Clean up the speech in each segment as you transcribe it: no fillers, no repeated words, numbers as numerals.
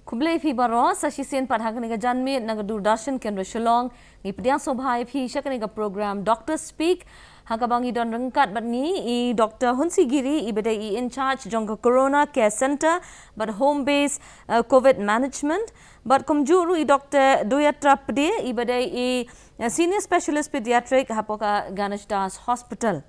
Kublai phi baros sa sisen padhang ni janmi na Doordarshan Kendra Shillong ni pediang sobhai phi syak ni program Doctor Speak hakabangi don rengkat bat ni I Dr. Hunsi Giri I bedai I in charge jong Corona Care Center but home based COVID management but kumjuru I Dr. Duyatra Pde I bedai I senior specialist pediatric hapoka Ganesh Das Hospital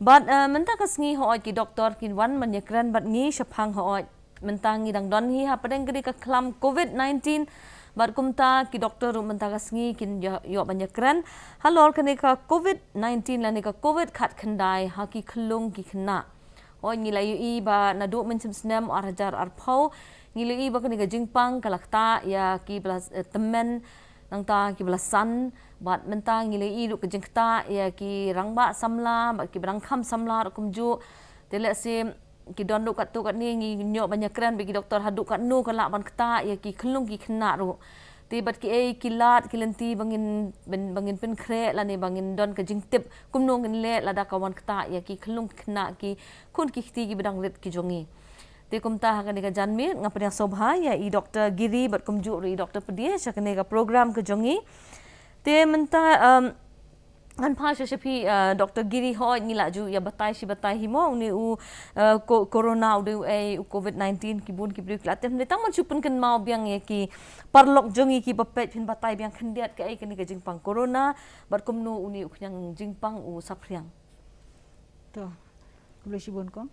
but mentang kasngi hooi ki doktor kin wan manyekran bat ngi shapang hooi mentangi dang don hi ha padeng gedi ka klam COVID-19 bar kumta ki doktor mentang kasngi kin yo banyakran halor kene ka COVID-19 la ne ka COVID khat khandai ha ki Khyllung ki Khynnah hooi ngi layu I ba na do menchim snam ar hajar ar phau ngi layu I ba kene ka Jingpang kalakta ya ki blas temen nang ta ki belasan bat mentang ngi layu I lu ka jengkta ya ki rangba samla ba ki berangkham samla kumju tele se ki don duk kat tu kat ni ngi nyok banyak kran bagi doktor haduk kat nu kan lak ban kata ya ki Khyllung ki Khynnah ru tibat ki ai kilat ki lenti bangin pen kre la ni bangin don ka jingtip kumno ngin le la da kawan kata ya ki Khyllung Khynnah ki kun ki khti ki bedang let ki jongi te kumta ha kan ka janmi ngapnya sobha ya I Dr. Giri bat kumju ri Dr. Pdia syakne ka program ke jongi te menta an pasha shapi Dr. Giri hoy ngila ju ya batai si batai himo ni u corona u ai COVID-19 ki bun ki bri klatem ni tang chupun kan mau biang ye ki parlok jongi ki bapet pin batai biang khendiat ke ai kan ka Jingpang corona bar kumnu uni u khnyang Jingpang u sapriang to boleh sibon kong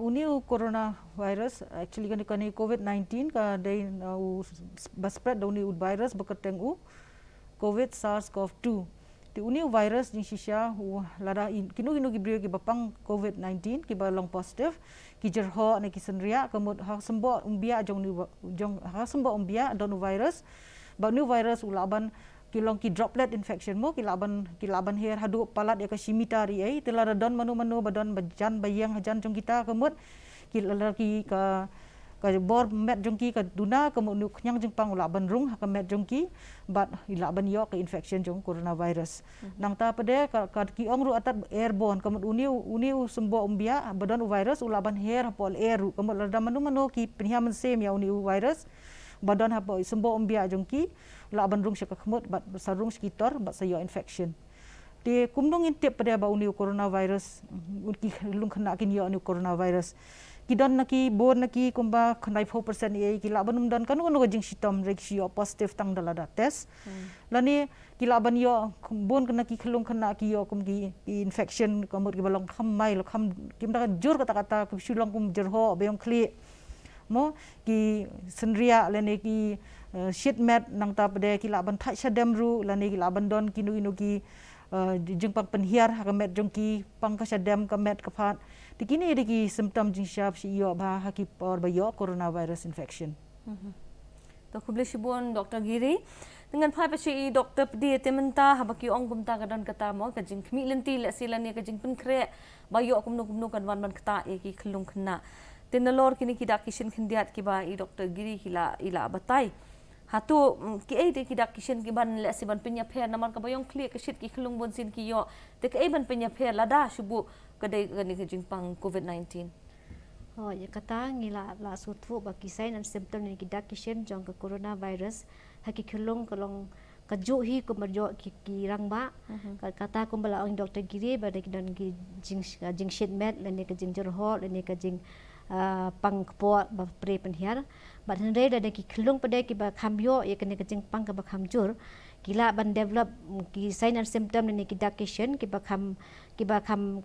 uni u corona virus actually kan COVID-19 ka dai u spread uni u virus beketeng u COVID SARS-CoV-2 ti uni virus ni shisha lada kinu ki brio ki bapang COVID-19 ki balong positive ki jerho ne ki senria kemud ha sembo umbia jong ha sembo umbia don virus ba new virus ulaban kilong ki droplet infection mo ki laban her hadu palat ya ka simitari ai telara don manu badon bajan bayang hajan jong kita kemud ki lalaki ka bor met jongki ka duna kemud nyang Jingpang ulaban rung ka met jongki bat ilaban yo ka infection jong coronavirus nang ta pede ka ki ong ru atat airborne kemud uni sembo umbia badon virus ulaban her pol air kemud lada manu ki penhiam sem ya uni virus badon hapo sembo umbia jongki ulaban rung syaka kemud bat sarung sekitar bat sayo infection de kumdong intip pede ba uni coronavirus ki Khyllung Khynnah kin yo uni coronavirus kidon naki bon naki kumba 94% ai kilaban umdan kan ono jing sitom ratio positive tang dalada test lani kilaban yo bon kena ki Khyllung Khynnah ki yo kum ki infection kamut ki balong khammai lo kham kimda jur kata ku sulong kum jerho beong kli mo ki senria lani ki sheet mat nang ta pede kilaban thai sadam ru lani kilaban don kinu ki Jingpang penhiar hakamet jongki pangkasadam kamet kapat tikini diki symptom jing syap si yo ba haki por ba yo coronavirus infection to kuble sibon Dr. Giri dengan pai pa si Dr. Pdi tementa habaki ong kumta kadon kata mo ka jing khmi lenti le silani ka jing pen kre ba yo kumno kan wan kata e ki Khyllung Khynnah tenalor kini ki dakishin khindiat ki ba I Dr. Giri ila batai hatu ki ai de ki dak kishen ki ban le siban pinya pher naman ka bayong kli ka shit ki Khyllung bon sin ki yo te ka ai ban pinya pher lada shubu ka dai ka ni ka Jingpang COVID-19 oh ya kata ngila la sutfu ba ki sign and symptom ni ki dak kishen jong ka coronavirus ha ki Khyllung kolong ka ju hi ko marjo ki rangba ka kata ko bala ong Dr. Giri ba de ki don ki jing shit met le ni ka jing jerho le ni ka jing pang po ba pre penhiar bat hendai da ki Khyllung pade ki ba khambyo ye kene ka Jingpang ka ba khamjur kila ban develop ki sign and symptom ni ki dakishen ki ba kham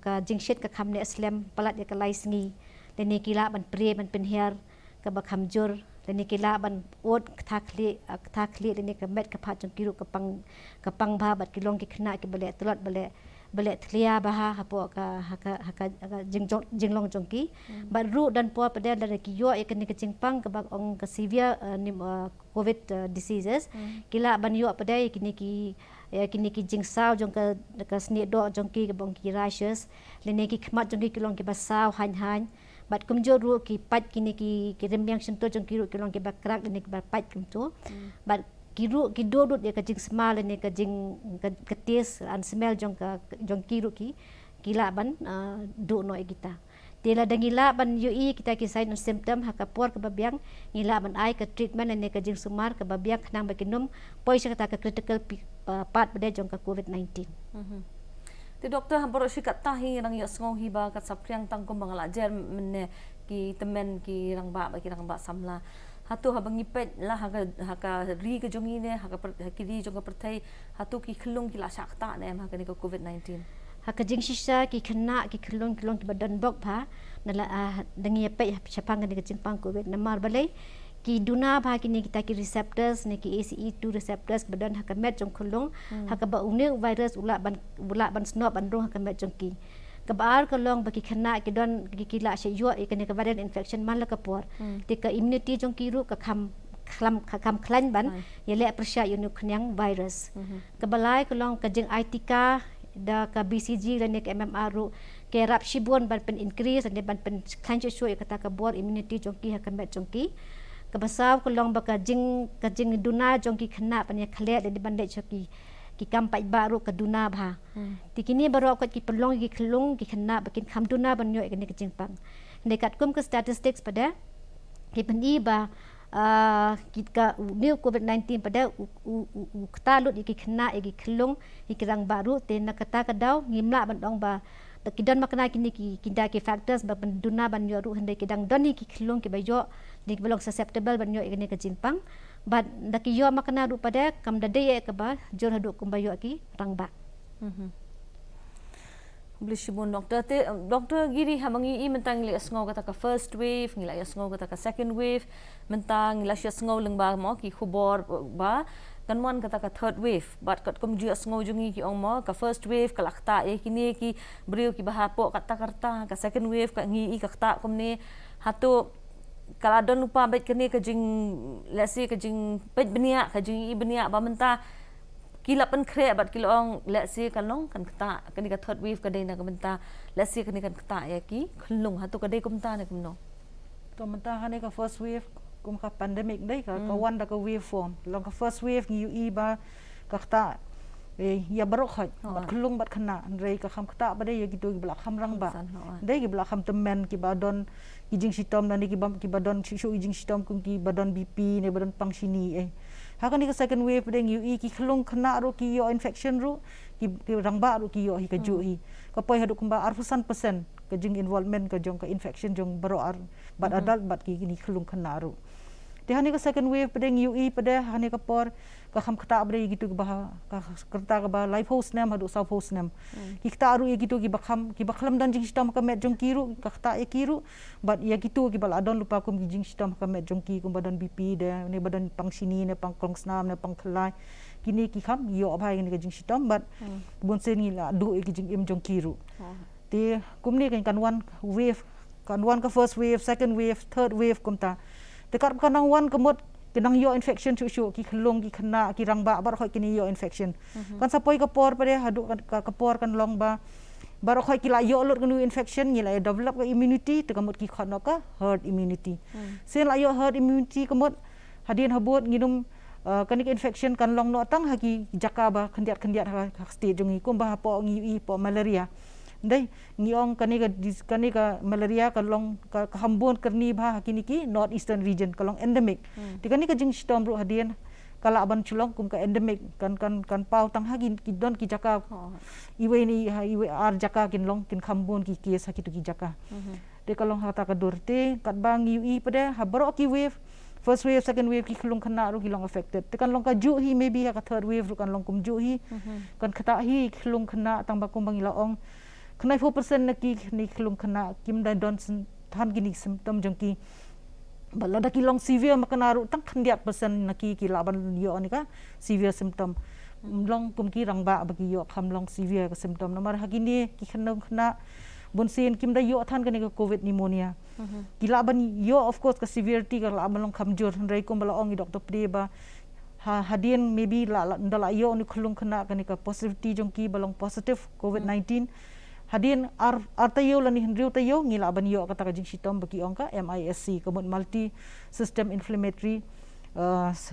ka jingshit ka kham ne aslam palat ye ka laisngi le ni kila ban pre ban penhiar ka ba khamjur le ni kila ban ot thakli le ni ka met ka pha jong kiru ka pang ba bat kilong ki Khynnah ki bale telot bale thlia baha hapo ka jinglong jongki but ru dan po pada dari ki yo ekni ke Jingpang ke bag ong ke severe COVID diseases kila ban yo pada kini ki jingsau jong ke sni do jongki ke bong ki rashes lene ki khmat jongki kilong ki basau han bat kumjo ru ki pat kini ki rembyang sento jongki ru kilong ki bakrak lene ki pat kumto bat kidu dia ka jing smell ni ka jing ka taste and smell jong kiru ki kila ban do no kita Tila dangila ban UI kita ki sign and symptom hakapor ke babiang ngila ban ai ke treatment ane ke jing sumar ke babiang khnang bakinum poi kata ke critical part pada jong ke COVID-19. Ti doktor hampir sikat tahi rang yo sngo hiba kat sapriang tangkum bangalajer menne ki temen ki rang ba samla. Hatu habang ngipet lah haka ri ke jongi ne haka ri jong ke pertai hatu ki Khyllung ki la sakta ne haka ni ke COVID-19. Haka jing sisa ki Khynnah ki Khyllung ki badan bok pha nala dangi pe chapang ni ke Jingpang COVID namar balai ki duna bha ki ni kita ki receptors ni ki ACE2 receptors badan haka met jong Khyllung haka ba une virus ula ban snop ban rong haka met jong ki kabar kalong bagi Khynnah ki don ki la she yo ikane ka viral infection man la kapor tika immunity jong ki ru ka kham khlan ban yele persya yunu khnyang virus kabalai kalong ka jing ITK da ka BCG dan ke MMR ru ke rap shibon ban pen increase dan ban pen khlan chu kata ka bor immunity jong ki haka met jong ki kabasaw kalong baka jing duna jong ki Khynnah pan ya khle dan ban de choki ki kampai baru ke duna bha tikini baru ko ki pelong ki Khyllung ki Khynnah bakin kham duna ban yo ke Jingpang dekat kum ke statistics pada ki pendi ba kita new COVID-19 pada talut ki Khynnah ki Khyllung ki rang baru te na kata kadau ngimla ban dong ba kidan makna kini ki kinda ki factors ba duna ban yo ru hande kidang doni ki Khyllung ki bayo ni belong susceptible ban yo ke Jingpang but daki yo makna ru pada kam dade ye ke ba jor hadu kum bayo ki rang ba Blishibun doktor giri hamangi mentang ngila sngo kata ka first wave ngila sngo kata ka second wave mentang ngila sngo lengba mo ki khubor ba kanwan kata ka third wave but kat kum ju sngo jungi ki ong mo ka first wave ka lakta e kini ki brio ki bahapo kata karta ka second wave ka ngi ka kta kum ne hatu kala don lupa bet kini ka jing let's say ka jing pet benia ka jing i benia ba menta kila pen kre bat kilong let's say kalong kan kata kan ka third wave ka dei na ka menta let's say kan kata ya ki Khyllung hatu ka dei kumta ne kumno to menta hane ka first wave kum ka pandemic dei ka wan da ka wave form long ka first wave ngi UI ba ka kata ya barok hat bat Khyllung bat Khynnah rei ka kham kata ba dei ya gitu gi blak kham rang ba dei gi blak kham temen ki ba don ijing sitom dan ki badon shu ijing sitom kum ki badon BP ne badon pangsini haka ni ka second wave deng UI ki Khyllung Khynnah ru ki yo infection ru ki rangba ru ki yo hi ka ju hi ka poi hadu kumba arfusan persen ka jing involvement ka jong ka infection jong baro ar bat adult bat ki ni Khyllung Khynnah ru de hani ka second wave deng UI pada hani ka por ka kham khata bre gitu ba ka kerta ka ba life host nam hadu south host nam ki kta ru gitu ki bakhlam dan jing sitam ka met jong ki ru ka kta e ki ru bat ya gitu ki bal adon lupa kum jing sitam ka met jong ki kum badan BP de ne badan pangsini ne pangkrong snam ne pangkhlai kini ki kham yo bhai ni ka jing sitam bat bon se ni la du e ki jing im jong ki ru te kum ni kan wan wave kan wan ka first wave second wave third wave kum ta dekat kanang wan kemut kenang yo infection chu ki Khyllung ki Khynnah ki rangba bar khoi kini yo infection kan sapoi ka por pare hadu ka por kan long ba bar khoi ki la yo lot kanu infection ni la develop ka immunity te kamut ki khano ka herd immunity sen la yo herd immunity kamut hadin habut nginum kan ki infection kan long no tang haki jaka ba khendiat ha state jongi kum ba po ngi po malaria dai ngiong kani ka malaria ka long ka hambon kerni bha hakini ki north eastern region kalong endemic tikani ka jing storm ru hadien kala aban chulong kum ka endemic kan pau tang hagin ki don ki jaka iwe ni iwe ar jaka kin long kin hambon ki kes hakitu ki jaka de kalong hata ka dorte kat bang UI pada habro ki wave first wave second wave ki Khyllung Khynnah ru ki long affected te kan long ka ju hi maybe ka third wave ru kan long kum ju hi kan khata hi Khyllung Khynnah tang ba kum bang ila ong Kena 4% lagi ni Khyllung Khynnah kim dan don than gini symptom jongki bala da ki long severe makanaru tang khandiat persen naki ki laban yo ni ka severe symptom long kum ki rangba bagi yo kham long severe ka symptom namar hagini ki Khyllung Khynnah bonsen kim da yo than kani ka covid pneumonia ki laban yo of course ka severity ka laban long kham jor rei kum bala ong doctor pre ba hadien maybe la ndala yo ni Khyllung Khynnah kani ka positivity jongki balong positive covid-19 hadin artayo lani hendriu tayo ngila ban yo kata ka jing sitom bagi ongka MISC kemudian multi system inflammatory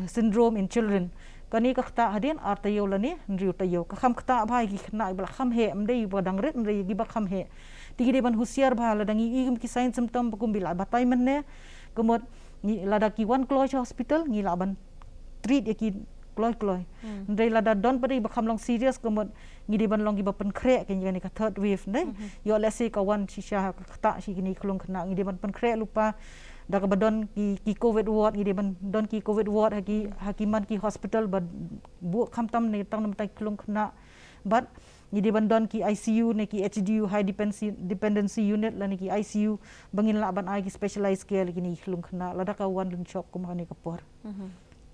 syndrome in children kani ka kata hadin artayo lani hendriu tayo ka kham kata bhai ki khna bla kham he amdei badang ret mrei gi ba kham he Tigi de ban husiar bah la dangi ki sign symptom bakum bila batai menne kemot ni lada ki one kloy hospital ni la ban treat ki kloy ndai lada don padi bakam long serious kemot ni de ban long ki ban krek ken ni ka third wave ne yo let's say ka wan shisha ta shi ni Khyllung Khynnah ni de ban krek lupa dak badon ki covid ward ni de ban don ki covid ward hakiman ki hospital bad bu kham tam ni tang nam tai Khyllung Khynnah but ni de ban don ki ICU ne ki HDU high dependency unit la ni ki ICU bangin la ban ai ki specialized care ki ni Khyllung Khynnah la dak wan lun chok kum ni kapor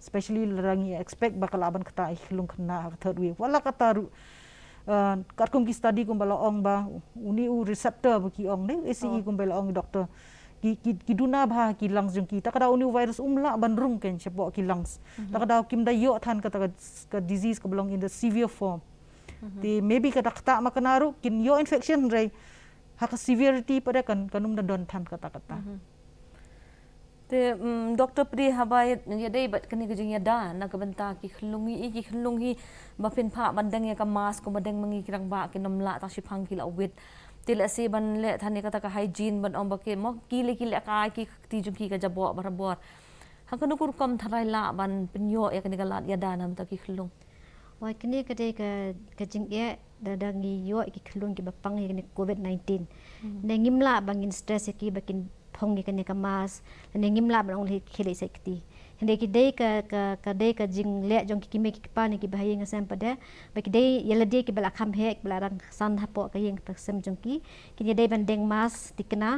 especially larangi expect bakal aban kata Khyllung Khynnah third wave wala kata katkum ki study kum bala ong ba uni u receptor ki ong ne ACE kum bala ong doctor ki duna bah ki lungs jong ki takada uni virus umla ban rung ken chepo ki lungs takada kim da yo than kata ka disease ka belong in the severe form ti maybe kata kata makanaru kin yo infection rai hak severity pada kan kanum da don than kata te Dr. Pri habai ya dei bat kani ke jingya da na ka benta ki Khyllung hi ba pin pha bandang ya ka mas ko badang mangi kirang ba ki namla ta shipang ki la wit tila si ban le thani kata ka hygiene ban om ba ke mo ki le ka ki ti jum ki ka jabo barabor hakanu kur kom tharai la ban pinyo ya kani ka lat ya da nam ta ki Khyllung wai kini ka dei ka jingya dadangi yo ki Khyllung ki bapang ni COVID-19 ne ngimla bangin stress ki bakin phong ni kani ka mas ne ngimla bang li khile sekti hende ki dei ka jing le jong ki kimi ki pa ni ki bahaya ngasam pada baki dei yala dei ki bala kham hek bala rang san hapo ka yeng taksem jong ki dei bandeng mas tikna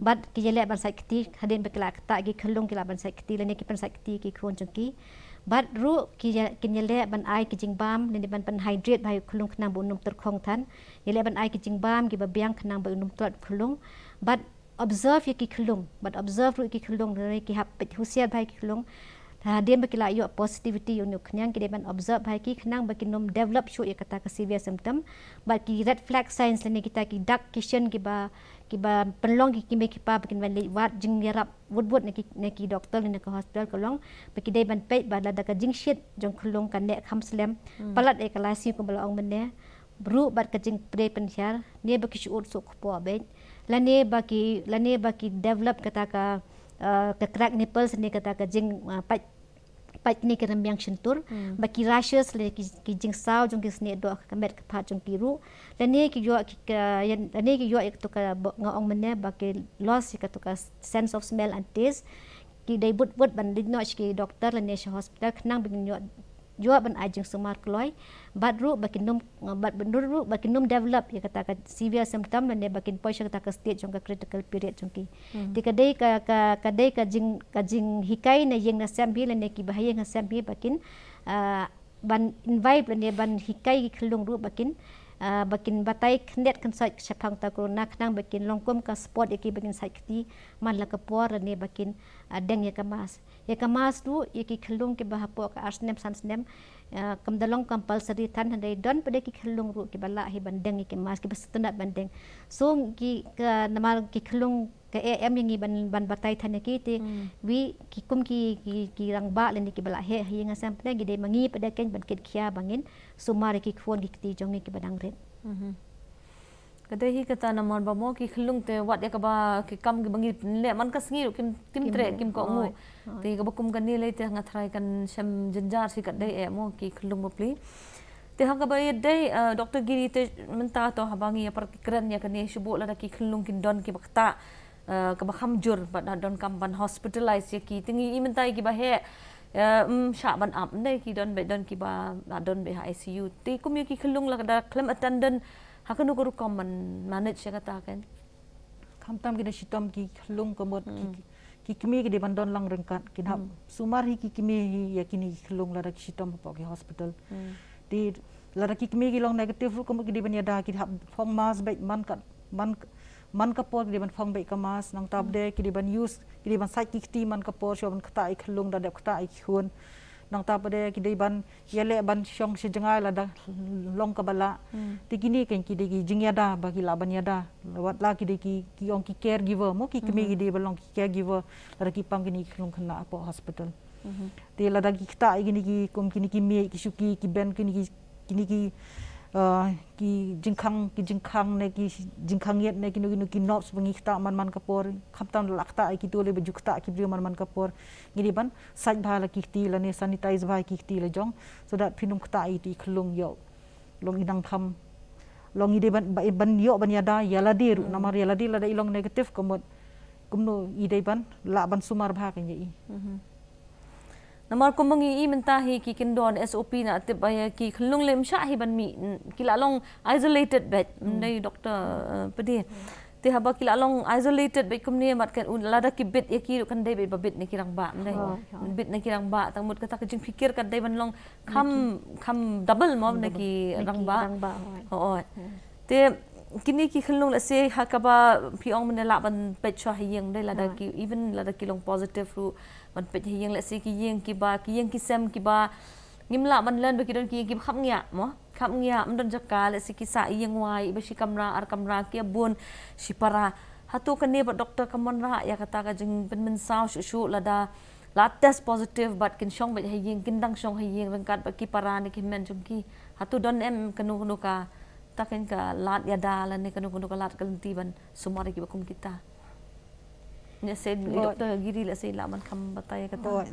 bad ki yala ban sekti hadin bekla ta ki Khyllung ki la ban sekti le ne ki pan sekti ki khon jong ki bad ru ki yala ban ai ki Jingpang ne ban pan hydrate bai Khyllung Khynnah bu num ter khong than yala ban ai ki Jingpang ki ba biang Khynnah bu num tot Khyllung bad observe ki Khyllung but observe ki Khyllung ne ki hap husiar bai ki Khyllung dia bakila yo positivity yo nyang ki ban observe bai ki Khynnah bakin nom develop show ya kata ka severe symptom but ki red flag signs ne kita ki dark kitchen ki ba penlong ki kimi ki pa bakin ban wat jing yarap wud ne ki doctor ne ka hospital kolong baki dei ban pe ba la da ka jing shit jong Khyllung kan ne kham slem palat e kalasi ko bala ong menne bru bat ka jing pre pen hyar ne baki shu so ko be lane baki develop kata ka crack nipples ni kata ka jing pat ni ka rambyang shentur baki rashes le ki jing saw jong ki sne do ka met ka pa jong ki ru lane ki yo ek to ka ngaong mene baki loss ka to ka sense of smell and taste ki dai but ban no ki doctor lane shi hospital Khynnah bin yo ban ajing sumar kloy badru bakin num develop ya kata ka severe symptom ne bakin poisha kata ka stage jong ka critical period jong ki tikadei ka jing hikai ne yeng na sambi ne ki bahaya nga sambi bakin ban invite ne ban hikai ki Khyllung ru bakin batai knet kan sai chapang ta corona Khynnah bakin longkom ka sport ki bakin sai kti man la ka por ne bakin deng ya kamas tu ki Khyllung ki bahapo ka arsnem sansnem kamdalong compulsory tan handai don pada ki Khyllung ru ki bala hi bandeng ki mas ki bastunat bandeng so ki ka namal ki Khyllung ka am yang ban batai tan ki ti wi ki kum ki rang ba len ki bala he hi ngasam pada gi dei mangi pada ken ban kit khia bangin sumar ki khon ki ti jong ki badang ret kadai hi kata namon ba mo ki Khyllung te wat ya ka ba ki kam ki bangi le man ka sngi kim tre kim ko ngu ti ka bakum kan ni le te ngathrai kan sham janjar si kadai e mo ki Khyllung mo pli te ha ka ba ye dei Dr. Giri te menta to habangi ya par kran ya kan ni shubo la ki Khyllung kin don ki bakta ka ba khamjur ba don kam ban hospitalize ya ki tingi i mentai ki ba he sha ban up ne ki don ki ba don be ICU ti kum ki Khyllung la da claim attendant hakanu guru common manage kata kan khamtam ki shitom ki Khyllung komot ki kimi ki ban don lang rengkat ki hap sumar hi ki kimi ya kini Khyllung la ki shitom po ki hospital ti la ki kimi ki long negative ru komot ki ban ya da ki hap phong mas baik man ka por ki ban phong baik ka mas nang tab de ki ban use ki ban sai ki ti man ka por sho ban kata ik Khyllung da de kata ik khun nang tab de ki ban yele ban shong si jangai la da long ka bala ti kini ken ki de ki jingya da ba ki la ban ya da wat la ki de ki ong ki caregiver mo ki kimi ki de balong ki caregiver la ki pang kini Khyllung Khynnah po hospital ti la da ki kata kini ki kum kini ki me ki shuki ki ben kini ki ki jingkang ne ki jingkangiet ne ki nu ki nops bangi ta man kapor khamtam lakta ki tole bejukta ki brio man kapor ngiri ban saj bhala ki ti la ne sanitize bha ki ti la jong so that pinum kta i ti khlung yo long idang kham long ide ban yo ban yada yaladir namar yaladir la ilong negatif komot kumno ide ban la ban sumar bha kan yi Namar ko mangi mentahi ki kindon SOP na atip ay ki Khyllung lem sya hi ban mi kilalong isolated bed ndai doktor pedi te haba kilalong isolated bed kumni mat kan lada ki bed yaki kan dai be bed ni kirang ba ndai bed ni kirang ba tamut kata ka jing fikir kan dai ban long kham double mom na ki rang ba ho te kini ki Khyllung la se hakaba piong menela ban pet sya hiyang dai lada ki even lada kilong positive ru ban pet hiyang la se ki yeng ki ba ki yeng ki sem ki ba ngimla ban len baki don ki ki khap ngya mo khap ngya mdon jaka la se ki sa yeng wai ba shi kamra ar kamra ki bun shi para hatu kan ne ba doktor kamon ra ya kata ka jing ben men saw shu lada la test positive but kin shong ba hiyang kin dang shong hiyang rangkat ba ki para ni ki men jong ki hatu don em kanu ka takin ka lat yada la ne kanu ka lat kalti ban sumari ki bakum kita ne said doktor giri la sei la man kham bataya kata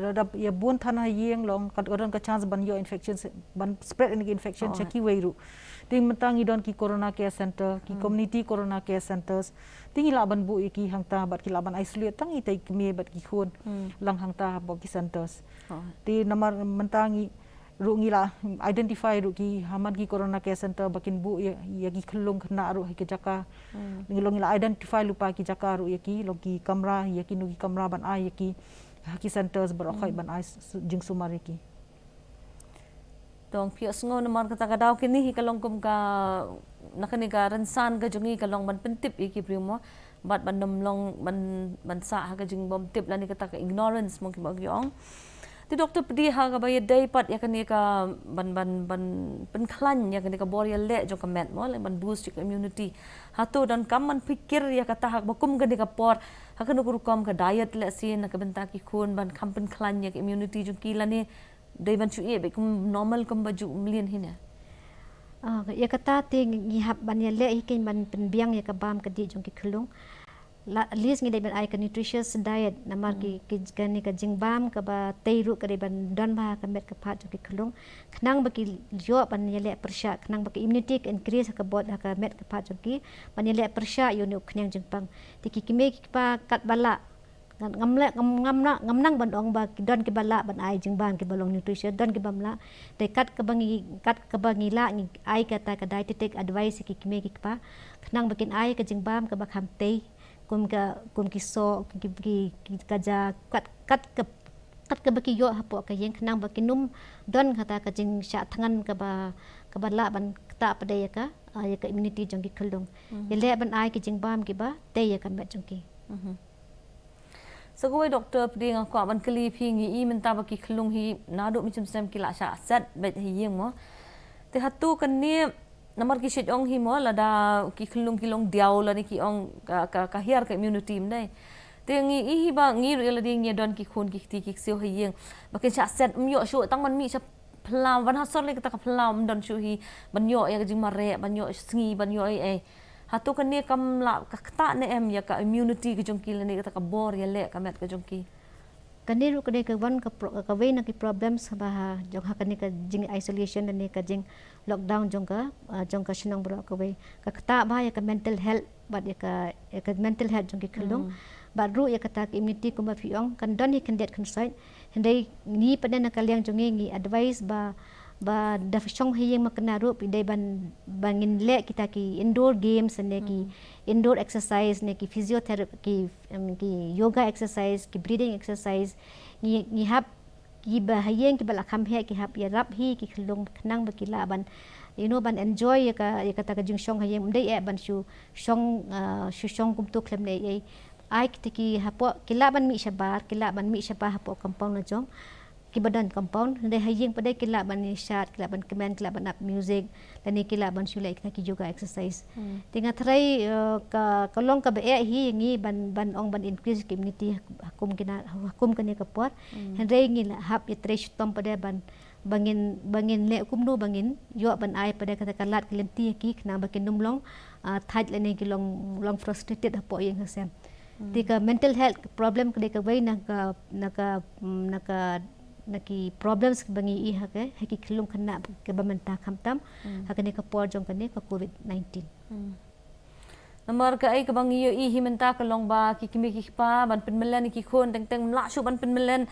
lada ya bun thana yeng long kat oran ka chance ban yo infection ban spread any infection cheki weiru ting mentangi don ki corona care center ki community corona care centers tingi la ban bu ki hangta bat ki la ban isolate tangi tai kmi bat ki khun lang hangta bo ki centers ti namar mentangi ru ngila identify ru ki hamad ki corona care center bakin bu ya ki Khyllung Khynnah ru ki jaka ngilong ngila identify lupa ki jaka ru ya ki lo ki kamera ya ki nu ki kamera ban ai ya ki ki centers berakhai ban ai jing sumar ki tong pio sngo namar kata kadaw kini hi kalong kum ka nakani ka ransan ka jungi kalong ban pentip ki primo bat ban nomlong ban sa ha ka jing bom tip lani kata ka ignorance mo ki bagyong ti doktor pedi ha ka bay day pat ya kani ka ban penklan ya kani ka bor ya le jo ka met mo le ban boost your immunity hatu dan kam man pikir ya kata hak bakum kani ka por ha kanu kam ka diet le sin ka benta ki khun ban kam penklan ya immunity jo ki lani day ban chu e be kum normal kum baju mlien hina ya kata ti ngihap ban ya le hikin ban penbiang ya ka bam ka di jong ki Khyllung at least ngi ban ai ka nutritious diet namar ki kani ka jingbam ka ba teiru ka ban don ba ka met ka phat ki Khyllung khnang ba ki jo ban yele persha khnang ba ki immunity increase ka bod ka met ka phat ki ban yele persha yo ne khnang Jingpang ti ki me ki pa kat bala ngamnang ban ong ba ki don ki bala ban ai jingbam ki balong nutrition don ki bamla te kat ka bangi la ngi ai ka ta ka dietetic advice ki me ki pa khnang ba kin ai ka jingbam ka ba kham tei kum ki so ki kaja kat ka baki yo hapo ka yeng khnang baki num don kata ka jing sha thangan ka ba la ban ta pada ya ka immunity jong ki Khyllung le ban ai ki jingbam ki ba te ya kan ba jong ki so go doktor pedi ngak ko ban kli phi ngi menta baki Khyllung hi nadu mi sem ki la sha sat bet hi yeng mo te hatu kan ni namar ki shit ong hi mo lada ki Khyllung kilong diaw la ni ki ong ka hiar ka immunity mdai te ngi hi ba ngi ru la ding ye don ki khun ki ti ki seo hi yeng bakin sha set myo shu tang man mi sha plam ban ha sor le ka plam don shu hi ban yo ya jing mare ban yo sngi ban yo ai hatu kan ni kam la ka ta ne em ya ka immunity ki jong ki la ni ka bor ya le ka met ka jong ki kani ru kani ka wan ka we na ki problems ba jong ha kani ka jing isolation ni ka jing lockdown jong ka sinong bro ka we ka ta ba ya ka mental health ba ya ka mental health jong ki Khyllung ba ru ya ka ta immunity ko ba fiong kan don hi kan det kan sai hendai ni padan ka liang jong ngi advice ba da shong hiyeng makna ru pi dai ban bangin le kita ki indoor games ne ki indoor exercise ne ki physiotherapy ki yoga exercise ki breathing exercise ni hap ki ba hiyeng ki bala kham he ki hap ya rap hi ki Khyllung khnang ba ki la ban ban enjoy ya ka ta ka jing shong hiyeng dai e ban shu shong kum to klem ne ai ki hapo ki la ban mi shabar hapo compound na jong ki badan compound dai hiyeng padai ki la ban ni shat ki la ban comment ki la ban up music dan ni ki la ban shulai ki yoga exercise tinga thrai ka long ka be hi ngi ban ong ban increase community hukum kani ka por hendai ngi hap ya tre tom padai ban bangin le kumno bangin yo ban ai pada kata kalat kelenti ki kena bakin numlong thaj le ni long frustrated hapo yang hasem tika mental health problem kede ka bai naki problems bangi I haki Khyllung kena ke bamenta khamtam hakane ka por jong kane ka COVID-19 Nomor ka ay kabang iyo ihimenta ka long ba kikimi pa ban penmelan ki khon teng mlashu ban penmelan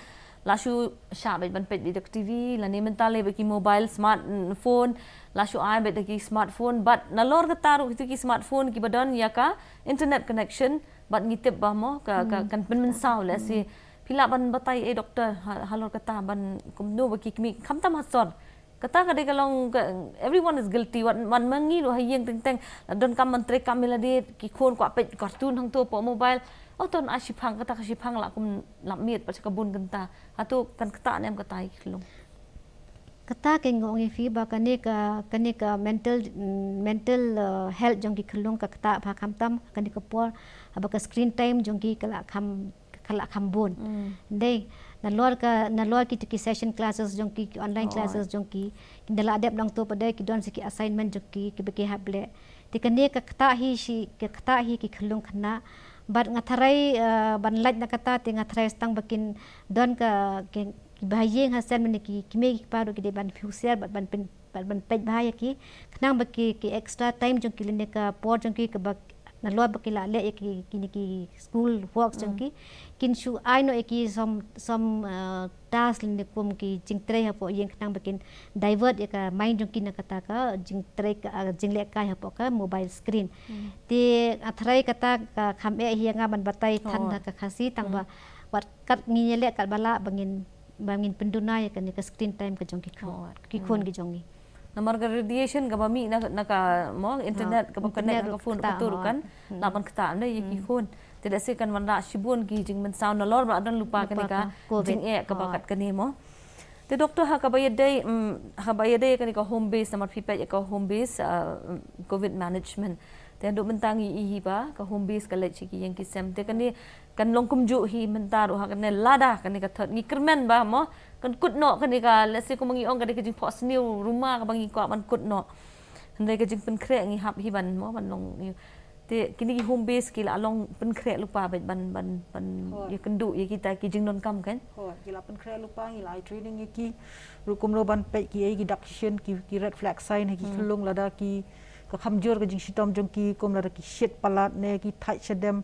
lashu shabe ban pet di TV la ni mentale be ki mobile smartphone lashu ai be ki smartphone but nalor ka taru ki smartphone ki badan ya ka internet connection but ngitip ba mo ka kan penmen saw la si pila ban batai doktor halor kata ban kumno be ki kimi khamtam hasor kata kadai kalong everyone is guilty wan mangi lo hayeng teng don kam menteri kamila di ki khon kwa pet kartun hang to po mobile ton ashipang kata kashipang la kum lamit pa kabun genta atu kan kata nem kata Khyllung kata ke ngongi fi ba kane ka mental health jong ki Khyllung ka kata ba khamtam kane ka por aba ka screen time jong ki kala kham bon dei nalor ki session classes jong ki online classes jong ki kindala adep lang to pada ki don ki assignment jong ki beke hable te kane ka kata hi ki Khyllung khana bat ngatharai ban laj na kata te ngatharai stang bakin don ka bahayeng hasan men ki kime ki paru ki de ban fuser ban pej bahaya ki khnang baki ki extra time jong ki lene ka por jong ki ka bak na lo baki la le ki school works jong ki kin shu ai no ki som task lene kum ki jingtre ha po yeng khnang bakin divert ka mind jong ki na kata ka jingtre ka jingle ka ha po ka mobile screen te athrai kata ka kham e hi nga ban batai than ka khasi tang ba wat kat ngi le kat bala bangin penduna ya kan ka screen time ka jong ki khon ki jong Nomor ka radiation ka bami na ka mo internet ka connect ka phone ka tur kan laban kata na ki khon tidak se kan wanda shibun ki jing men sound lor ba dan lupa kan ka jing e ka bakat kan mo te doktor ha ka bayadai kan ka home base nomor pipa ka home base covid management te do mentangi ihi ba ka home base ka le chi ki yang ki sem te kan ni kan long kumju hi mentaru ha kan lada kan ka thot ni kermen ba mo kan kutno kan ka lese ko mangi ong ka jing pos new rumah ka bangi ko ban kutno ndai ka jing pen kre ngi hap hi ban mo ban long te kini ki home base ki la long pen kre lupa ban ya kendu ya kita ki jing non kam kan ki la pen kre lupa ngi lai training ki rukum ro ban pe ki ki daktion ki red flag sign ki Khyllung lada ki ka khamjor ka jing sitom jong ki kom la ki shit palat ne ki thai chedem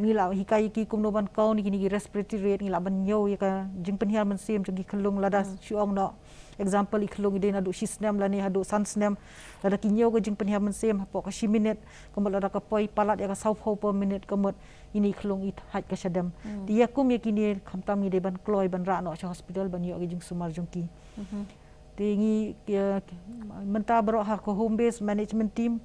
ni la hi kai ki kom no ban kau ni ki respiratory rate ni la ban nyo ya ka jing penhial men sem jong ki Khyllung la da chuong no example Khyllung ide na du shisnem la ni hadu sansnem la da ki nyo ka jing penhial men sem po ka 10 minute kom la da ka poi palat ya ka sau per minute komot ini Khyllung i thai ka chedem dia kum ya ki ni khamtam ni de ban kloi ban ra no cha hospital ban yo ki jing sumar jong ki tingi menta baro ha ko home base management team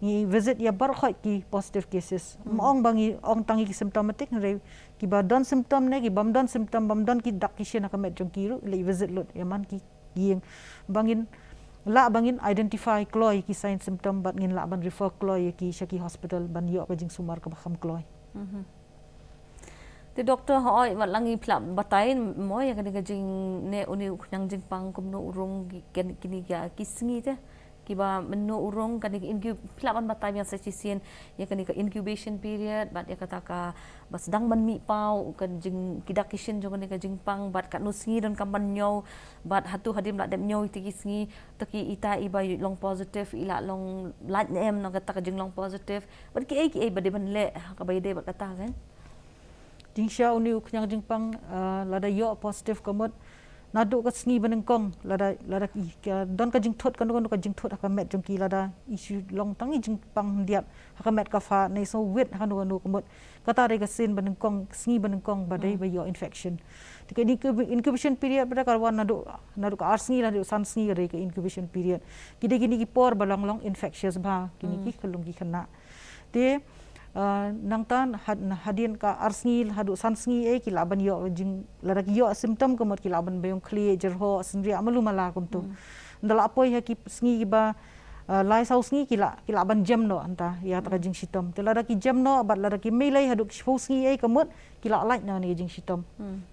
ngi visit ya bar khoi ki positive cases ong bangi ong tangi ki symptomatic re ki ba don symptom ne ki bam don symptom bam don ki dak ki shena ka met jong ki ru le visit lot ya man ki yeng bangin identify kloi ki sign symptom bat ngin la ban refer kloi ki shaki hospital ban yo ka jing sumar ka kham kloi te doktor hoi wat langi plap batai mo ya kan jing ne uni yang Jingpang kumno urung kini ya kisngi te kiba menno urung kan plapan batai yang sesien ya kan incubation period bat ya kata ka bas dang ban mi pau kan jing kidak kishin jong kan Jingpang bat kat nusngi dan kamban nyo bat hatu hadim la dem nyo ti kisngi taki ita iba long positive ila long lat nem no kata ka jing long positive bat ki ai bade ban le ka bayde bat kata kan Jingsha uni uknyang Jingpang lada yo positive komot nadu ka sngi benengkong lada don ka jingthot kan ka jingthot ka met jongki lada issue long tangi Jingpang diap ka met ka fa nei so wit kan no komot kata re ka sin benengkong sngi benengkong badai ba yo infection tika incubation period pada karwan nadu ka sngi lada san sngi re ka incubation period kide gini ki por balang long infectious ba kini ki Khyllung ki khana te nangtan hadin ka arsngi hadu sansngi ki laban yo jing larak yo symptom komot ki laban bayong clear jerho sendri amalu mala kumtu ndala apoi ha ki sngi ba lai saus ngi kila ban jam no anta ya ta jing sitom te lada ki jam no bat lada ki melai haduk saus ngi ai kamut kila light na ni jing sitom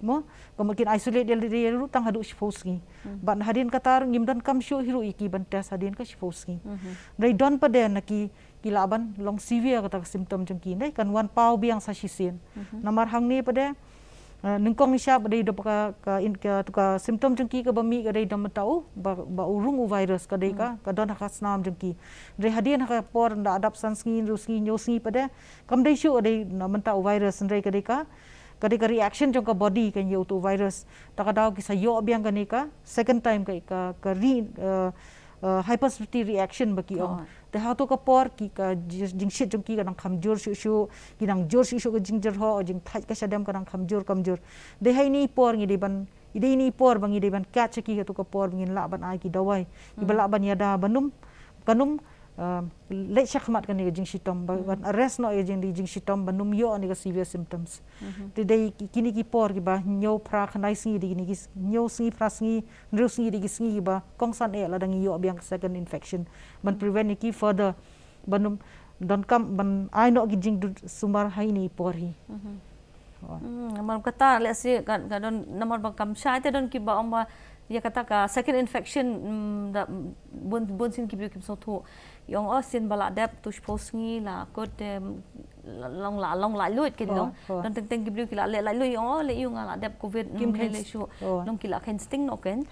mo kemudian isolate dia ru tang haduk saus ngi bat hadin katar ngim dan kam shu hiru iki ban test hadin ka saus ngi dai don pada na ki kila ban long severe kata symptom jong ki nei kan wan pau biang sa sisen namar hang ni pada nengkong siap dari dopa ka symptom jengki ke bami ke dari dam tau ba urung virus ke dari ka don khas nam jengki dari hadian ka por nda adap sansngi rusngi nyosngi pada kam dai shu dari nam tau virus dari ka reaction jong ka body kan ye tu virus ta ka daw ki sa yo biang ka second time ka hypersensitivity reaction baki ong te ha to ka por ki ka jing shit jong ki ka nang khamjor shu ki nang jor shu ka jing jer ho jing thai ka sadam ka nang khamjor de hai ni por ngi de ban ide ni por bangi de ban catch ki ka to ka por ngin la ban ai ki dawai ki bala ban yada banum kanum late shakmat kan ni jing shitom ban arrest no jing di jing shitom banum yo ni ka severe symptoms te dei kini ki por ki ba nyo pra khnai singi di ni ki nyo singi pra singi nru singi di ki singi ba kongsan e la dang yo biang second infection ban prevent ni ki further banum don kam ban ai no ki jing sumar hai ni por hi Namar kata let's say kan don namar bang kam syai te don ki ba omba ya kata ka second infection da bun sin ki bi kim so thu yong osin bala dep tu posngi la kot long la luit kin long don teng ki bi ki la le yong le yung la dep covid kim le shu long ki la khen sting no ken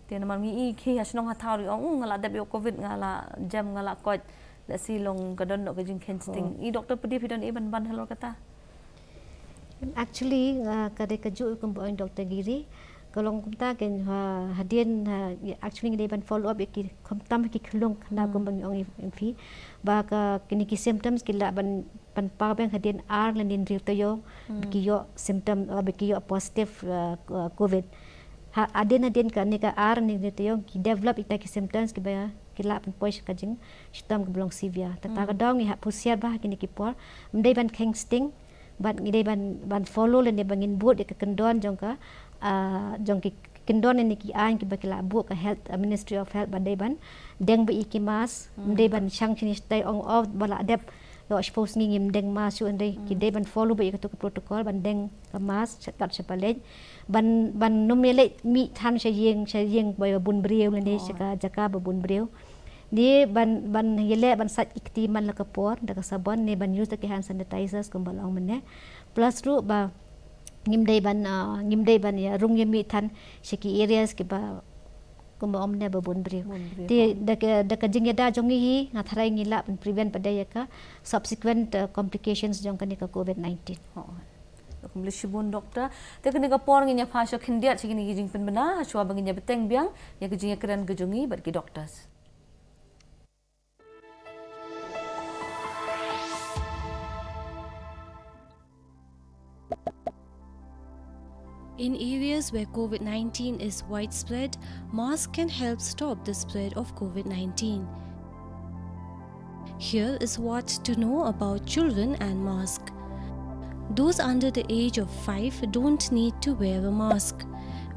te namar mi i khi hasnong ha thau yong la dep yo covid ngala jam ngala kot le si long ka don no ka jing khen sting I doctor pedi pidon e ban hello kata Actually, kadai kaju kumpulan Dr. Giri, kalau kumta kan hadian actually dia ban follow up ki kumtam ki Khyllung na kumbang ong imfi, ba ka kini ki symptoms kila ban pa bang hadian R landin real to yo ki yo symptom ki yo positive COVID. Hadian ka ni ka R ni to yo ki develop ita ki symptoms ki ba kila pan pois ka jing symptom belong severe. Tata ka dong ni ha pusiar ba kini ki por, mdai ban keng sting ban ngide ban follow le ne bangin boot de kendon jong ka jong ki kendon ne ki an ki bakila bu ka health ministry of health ban ban deng bi ki mas de ban chang chini stay on off bala dep lo expose ngi ngim deng mas su ande ki de ban follow bi ka to protocol ban deng ka mas kat sepale ban num le mi than se yeng boy bun breu le ne ka jaka bun breu ni ban yele ban sat ikti man la kapor da ka sabon ne ban use the hand sanitizers kumbalong mene plus ru ba ngimdei ban ya rung yemi than shiki areas ki ba kumba omne ba bun bre ti da ka jingya da jongi hi ngatharai ngila ban prevent padaya ka subsequent complications jong ka ni ka covid-19 Kumli shibun doktor te kene ka por nginya phasha khindia chigini gijing pen bana hashwa banginya beteng biang ya gijing kran gejungi bar ki doctors In areas where COVID-19 is widespread, masks can help stop the spread of COVID-19. Here is what to know about children and masks. Those under the age of 5 don't need to wear a mask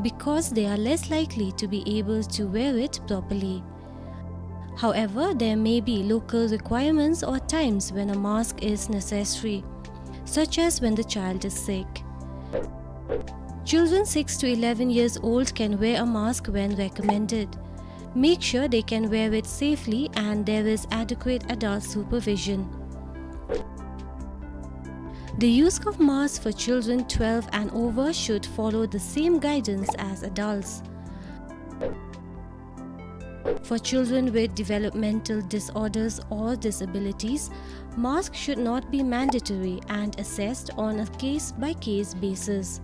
because they are less likely to be able to wear it properly. However, there may be local requirements or times when a mask is necessary, such as when the child is sick. Children 6 to 11 years old can wear a mask when recommended. Make sure they can wear it safely and there is adequate adult supervision. The use of masks for children 12 and over should follow the same guidance as adults. For children with developmental disorders or disabilities, masks should not be mandatory and assessed on a case-by-case basis.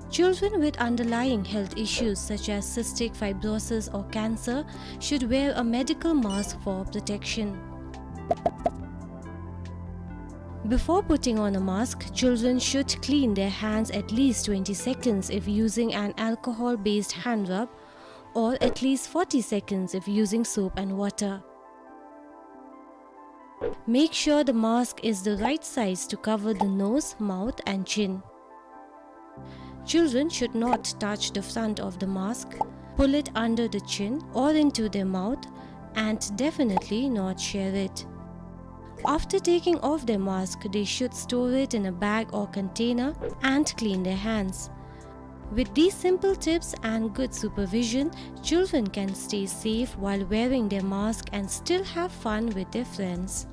Children with underlying health issues such as cystic fibrosis or cancer should wear a medical mask for protection. Before putting on a mask, children should clean their hands at least 20 seconds if using an alcohol-based hand rub, or at least 40 seconds if using soap and water. Make sure the mask is the right size to cover the nose, mouth and chin. Children should not touch the front of the mask. pull it under the chin or into their mouth, and definitely not share it. After taking off their mask, they should store it in a bag or container and clean their hands. With these simple tips and good supervision, children can stay safe while wearing their mask and still have fun with their friends.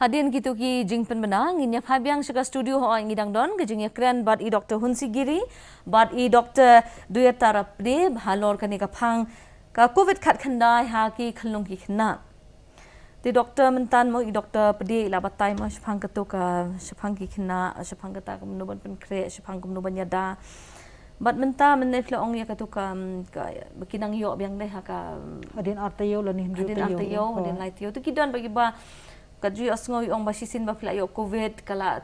Hadirin gitu ki Jingpang menang inya phabyang shaka studio ho ngidang don ke jingya kren bat I Dr. Hunsi Giri bat I Dr. Duyatara Pre halor kani ka phang ka covid khat khandai ha ki Khyllung ki Khynnah ti Dr. mentan mo I Dr. Pre la batai mo shphang ka to ka shphang ki Khynnah shphang ka ta kum no ban pen kre shphang kum no ban yada bat menta menai fla ong ya ka to ka bekinang yo byang dai ha ka Adin artayo la ni Adin artayo adin laityo tu kidan bagi ba kadri asngoi ong basisin ba fla yo covid kala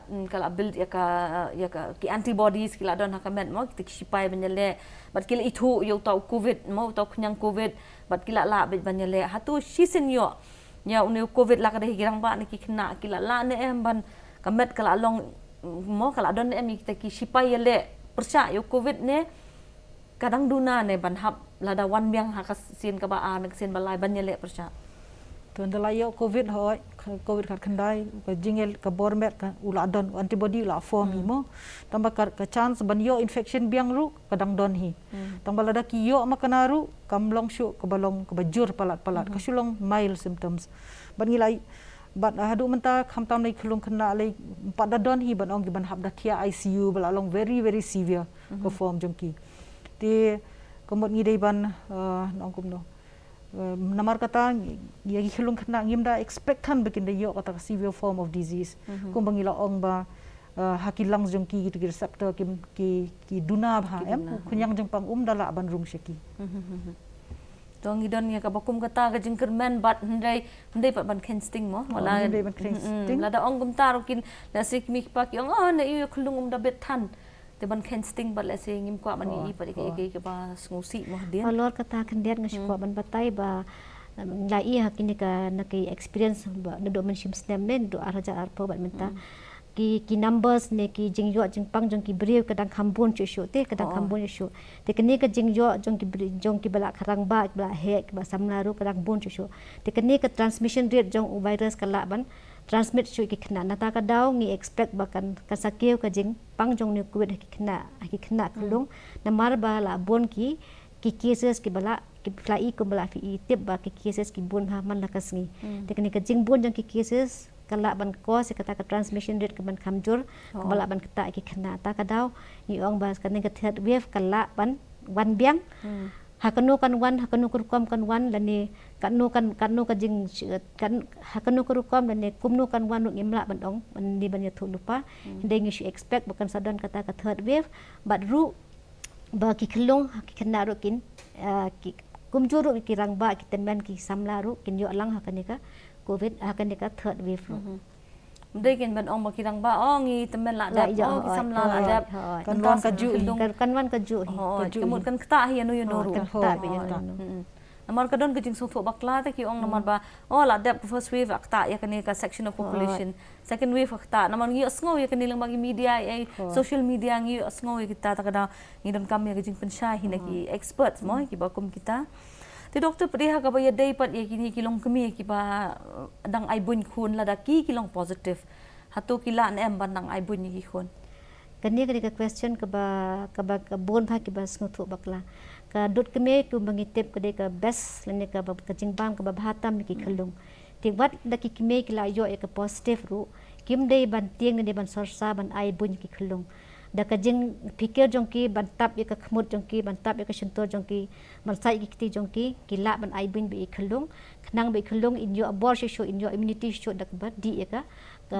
build ya ka ki antibodies kila don hakamet mo kita sipai banyale bat kila itu yo tau covid mo tau knyang covid bat kila la banyale hatu sisin yo nya unu covid la ka dei girang ba ni ki Khynnah kila la ne em ban kamet kala long mo kala don em kita ki sipai yale persa yo covid ne kadang duna ne ban hap lada wan biang hakasin ka ba an sin balai banyale persa tuan dalayo covid hoi covid khat khandai ka jingel ka bormet ka ula don antibody ula form mo tambah ka chance ban yo infection biang ru kadang don hi tambah lada ki yo makanaru kamlong shu ka balong ka bajur palat ka sulong mild symptoms ban ngilai bat hadu menta khamtam nei Khyllung Khynnah lai pada don hi ban ong ban hab da thia ICU bala long very severe ka form jongki ti komot ngidei ban nong kum no namar kata ya Khyllung Khynnah ngimda expectan bikin de yo kata severe form of disease kum bangila ong ba hakilang jongki gitu receptor ki duna ba em kunyang Jingpang dala ban rung sheki dong idon ya ka bakum kata ka jingkermen bat ndai pat ban kensting mo wala ndai ban kensting lada ong gum tarukin la sik mik pak yong na yu Khyllung da bet tan te ban kensting bat la se ngim kwa mani I pat ke ba ngusi mo dia alor kata kendiat ngashkwa ban batai ba la I hakini ka na ki experience ba do men shim snem men do araja arpo bat menta ki numbers ne ki jingyo Jingpang jong ki brew kadang khambun chu te kadang khambun chu te kini ka jingyo jong ki bala kharang ba hek ba samlaru kadang bun chu te kini ka transmission rate jong virus kala ban transmit chu ki Khynnah nata ka daw ngi expect bakan kasakeu ka Jingpang jong ni covid ki Khynnah Khyllung na mar ba la bon ki cases ki bala ki flai ko bala fi tip ba ki cases ki bun ha man la kasngi te kini ka jingbun jong ki cases kala ban ko se kata ka transmission rate ka ban kamjur bala ban kata ki Khynnah ta ka daw ni ong bas kan ka third wave kala ban wan biang hakanu kan kurkom kan wan lani kanu ka jing kan hakanu kurkom lani kumnu kan wan ngimla ban ong ban di ban yathu lupa ndai ngi expect bukan sadan kata ka third wave but ru ba ki Khyllung ki Khynnah ru kin ki kumjuru ki rang ba ki temen ki samla ru kin yo lang hakani ka covid akan dekat third wave Mdai kin ban ong makirang ba ngi temen la dap ki samla la dap kan wan ka ju kan wan ka ju kemut kan kta hi anu yo noru kta be namar ka don ka jing sufo bakla ta ki ong namar ba la dap first wave akta ya kani ka section of population second wave akta namar ngi asngo ya kani lang bagi media social media ngi asngo ya kita ta kada ngi don kam ya ka jing pensha hi na ki experts mo ki bakum kita ti doktor priha ka ba ya dai pat ya kini kilong kemi ki ba dang ai bun khun la da ki kilong positive hatu kila an em ban dang ai bun ki khun Kani ke question ke bon pha ke snuthu bakla. Ka dut keme ku mangitip ke ke best lene ke Jingpang ke Bahatam ki Khyllung. Ti wat da ki keme ki la yo ke positive ru. Kim dei ban tieng ne ban sorsa ban ai bun ki Khyllung. Da ka jing pikir jongki ban tap ke khmut jongki ban tap ke shentor jongki ban sai ki kiti jongki kila ban ai bun bi Khyllung. Khnang bi Khyllung in yo abor show in yo immunity show da ka di ka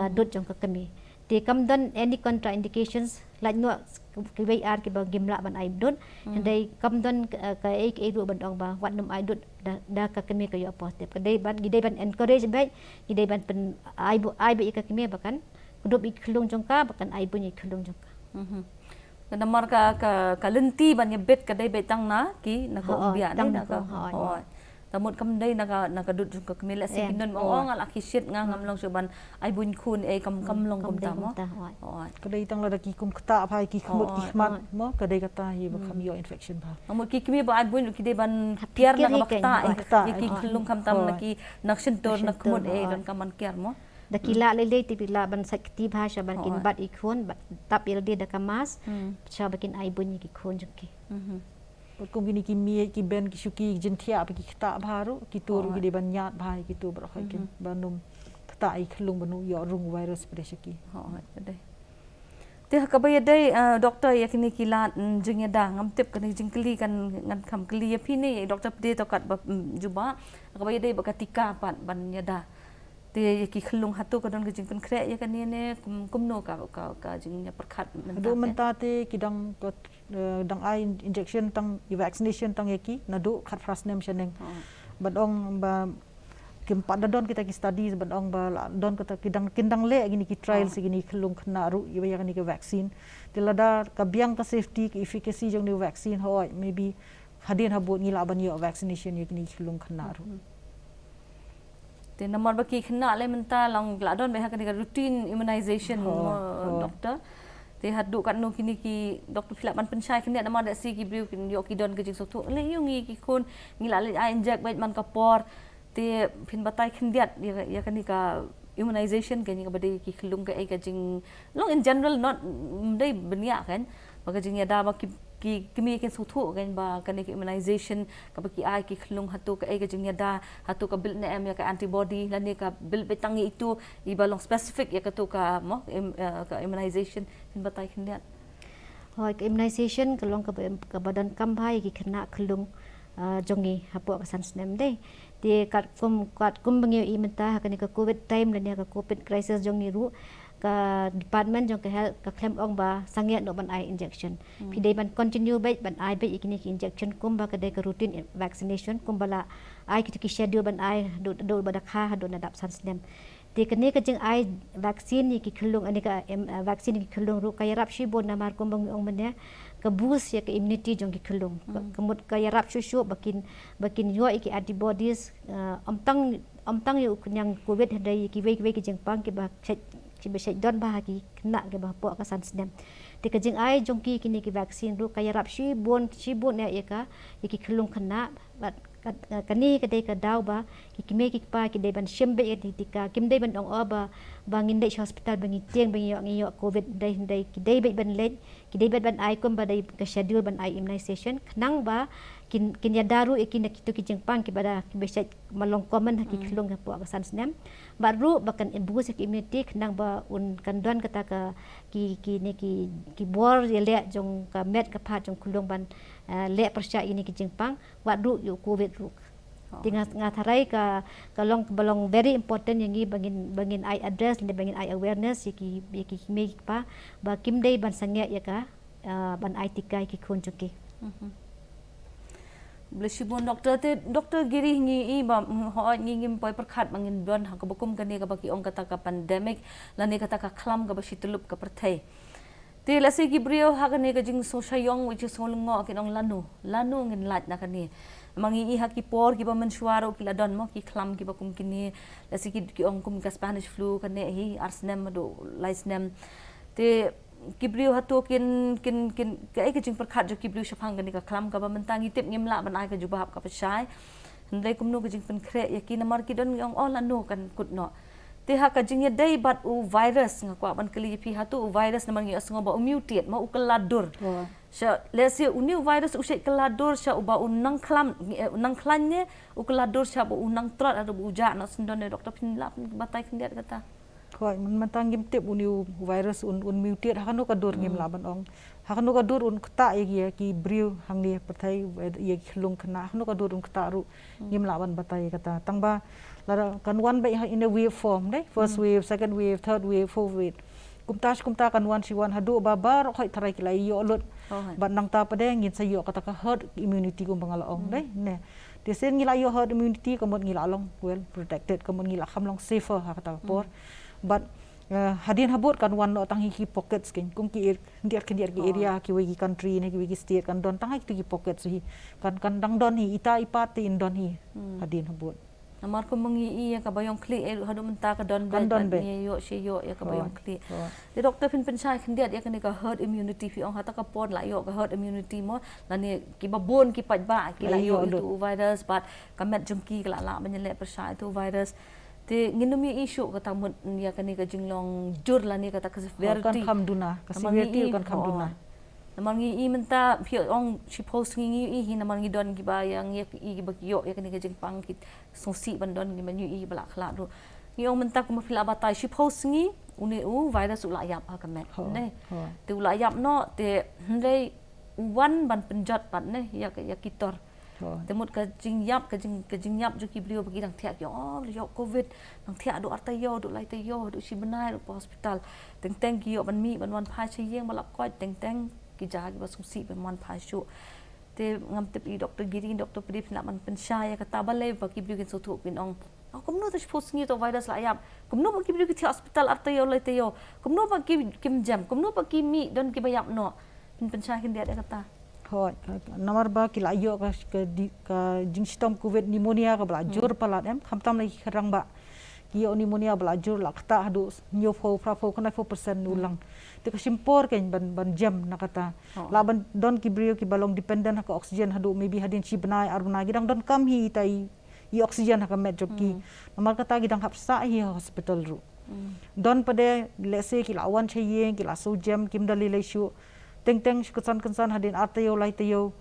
dut jong ka kemi. Ti kam dan any contraindications like no ki wei ar ki ba gimla ban ai dut dei kam dan ka ai ru ban ong ba wat num ai dut da ka kemi ka yo positive ka dei ban encourage bai gidei ban pen ai bi ka kemi bakan kudup i Khyllung jongka bakan ai bunyi Khyllung jongka. Namar ka lenti ban bet ka dei betang na ki na ko bia dei na ka. Tamut kam dei na ka dut ka kemela sikinon mo ang ala kisit nga ngamlong suban ai bun kun kam long kum ta mo. Kadai tang la ki kum kta phai ki khmut ki khmat mo kadai kata hi ba kham yo infection ba. Amut ki kemi ba ai bun ki dei ban kiar na bakta ki Khyllung kam tam na ki nakshentor na khmut don kaman kiar mo. Dakila lele tipila ban sakti bhasha ban kin bat ikhon tap ilde da kamas shabakin ai bunyi ki khon jki. Kum gini ki mi ki ben ki shuki jenthia pa ki khta bharu ki tur ki de ban nyat bhai ki tu bro khai kin banum khta ai Khyllung banu yo rung virus pressure dei. Te ka ba dei doctor yakini kila jingya da ngam tip kan jingkli kan ngan kham kli ya phini doctor de to kat ba juba ka ba dei ba katika pat ban yada. Te ki Khyllung hatu ka don ke jing pen kre ya kan ne kumno ka jing ya perkhat do menta te ki dang dang ai injection tang vaccination tang yaki nadu khat frasnem sheneng badong ba kim padadon kita ki studies badong ba don kata kindang le gini ki trial segini Khyllung khna ru ya ni ke vaccine tilada ka biang ka safety ki efficacy jong ni vaccine hoi maybe hadin habut ngila ban yo vaccination yakini Khyllung khna ru. Te namar baki Khynnah le menta long gladon beha kan routine immunization doctor te hadu kan no kini ki doctor philap ban penchai kini namar da si ki briu kin yo ki don ke jing sotu le yo ngi ki khon ngila le ai inject bait man ka por te phin batai khindiat ya kan ka immunization ke ni ka bade ki Khyllung ke ai ka jing long in general not dei benia kan baka jing ya da ba ki kemi ken sotu kan ba kan ki immunization ka baki ai ki Khyllung hatu ka ai ka jing ya da hatu ka build na em ya ka antibody lan ni ka build betangi itu ibalong specific ya ka tu ka mo ka immunization phin batai khindiat hoi ka immunization kalong ka badan kam bhai ki Khynnah Khyllung jongi hapu ka sansnem dei ti kat kum bangi i menta ka ni ka covid time lan ni ka covid crisis jongi ru ka department jong ka health ka claim ong ba sangya no ban ai injection pidei ban continue bai ban ai bai ikini ki injection kum ba ka de ka routine vaccination kum bala ai ki schedule ban ai do ba da kha do na dap sansnem ti kene ka jing ai vaccine ni ki Khyllung ani ka vaccine ki Khyllung ru ka yarap shi bon na mar kum bang ong mane ka boost ya ka immunity jong ki Khyllung kamut ka yarap shu bakin yo ki antibodies amtang yu yang covid dai ki wei ki Jingpang ki ba ci besai don bah ki Khynnah ke bah po ka sansnem ti ka jing ai jong ki kini ki vaccine ru ka yarap shi bon ya ka ki Khyllung Khynnah kani ka dei ka daw ba ki kime ki pa ki dei ban shembe ti ka kim dei ban ong ba bangin dei hospital bangi tieng bangi yo covid dei ki dei ban let ki dei ban ai kom ba dei ka schedule ban ai immunization khnang ba kin ya daru ikin kitu ki Jingpang ki bada ki besai malong common ki Khyllung ka po ka sansnem baru bakan ibu ki immunity khnang ba un kan don kata ka ki bor ya le jong ka met ka pha jong Khyllung ban le persya ini ki Jingpang wadu yu covid ru tinga ngatharai ka long balong very important yang bangin ai address le bangin ai awareness ki me pa ba kim dei ban sangya ya ka ban ai tikai ki khon joki Blesibon doktor te doktor giri ngi ba ho ngi poi perkhat mangin don ha ka bakum kani ka baki ong kata ka pandemic lani kata ka khlam ka basitulup ka perthai te lasi gibrio ha kani ka jing sosyong which is solungo kinong lanu ngin lat na kani mangi i ha ki por ki ba mensuaro ki ladon mo ki khlam ki bakum kini lasi ki ong kum ka Spanish flu kani hi arsnem do laisnem te Kibrio hatu kin kai ke jing perkhat jo kibrio shapang gani ka khlam ka ba mentangi tip ngimla ban ai ka jubahap ka pasai ndai kumno ke jing pen kre yakin namar ki don yong all anu kan kutno Tiha ka jingnya day bat u virus ngakwa ban kali pi hatu u virus naman ngi asngo ba mutate ma u keladur. Sha let's say uni virus u shek keladur sha u ba unang klannya u keladur sha bu unang trot ada bu uja na sendon doktor pin lap batai kendiat kata. Koi mentang gim tip uni virus un mutate hakano ka dur ngim laban ong. Hakano ka dur un kta ye ki briu hang ni patai ye Khyllung Khynnah hakano ka dur un kta ru ngim laban batai kata. Tangba lara kan one by in a wave form deh. First wave, second wave, third wave, fourth wave. Kumta kan one si one hadu babar khoi tarai kilai yo lot. Ban nang ta pade ngin sa yo kata ka herd immunity kum bangala ong deh. Ne. Desen ngila yo herd immunity kamot ngila long well protected kamot ngila khamlong safer kata por. But hadin habut kan wan no tang hi pockets kin kum ki ndiar ki area ki wegi country ne ki wegi state kan don tang ki pockets hi kan dang don hi ita ipati in don hi hadin habut. Namar ko mangi iya ka bayong kli hadu menta ka don be yo she yo ya ka bayong kli. Di doktor pin pensai kendiat ya ka herd immunity fi ong hata ka pon la yo ka herd immunity mo la ni ki babon ki pajba ki la yo itu virus but kamet jungki la la menyelek persai itu virus. Te nginumi isu kata mut ya kani ka jinglong jur la ni kata ka severity kan khamduna ka severity kan khamduna namangi i menta phi ong si post ngi i namangi don gi ba yang ye i ba yo ya kani ka Jingpang ki sosi ban don gi manyu i bala khla ru ngi ong menta ko mafila batai si post ngi uni u virus ula yap ha kamet ne te ula yap no te ndai wan ban penjat pat ne ya kitor temut ka jingyap jo ki beliau bagi dang tiak yo covid dang tiak do arta yo do lai te yo do si benai do hospital teng ki yo ban mi ban wan phai che yeng balap koi teng ki ja ki basung si ban wan phai shu te ngam te pi doktor giri doktor prip nak man pensai kata balai bagi beliau kin sotu pin ong kumno to suppose ngi to virus la yap kumno bagi beliau ki hospital arta yo lai te yo kumno bagi kim jam kumno bagi mi don ki bayap no pensai kin dia kata Hoi, nomor ba kila yo ka jingstom covid pneumonia ka belajur palat em khamtam lagi kerang ba yo pneumonia belajur la kata hadu nyo fo pra fo kana 4% ulang te ka simpor ken ban jam nakata la ban don ki brio ki balong dependent ka oxygen hadu maybe hadin si benai arbana gidang don kam hi tai i oxygen ka met joki nomor kata gidang hapsa hi hospital ru don pade lese ki lawan chayeng ki la so jam kim dali le shu teng kesan hadin artayo lai tayo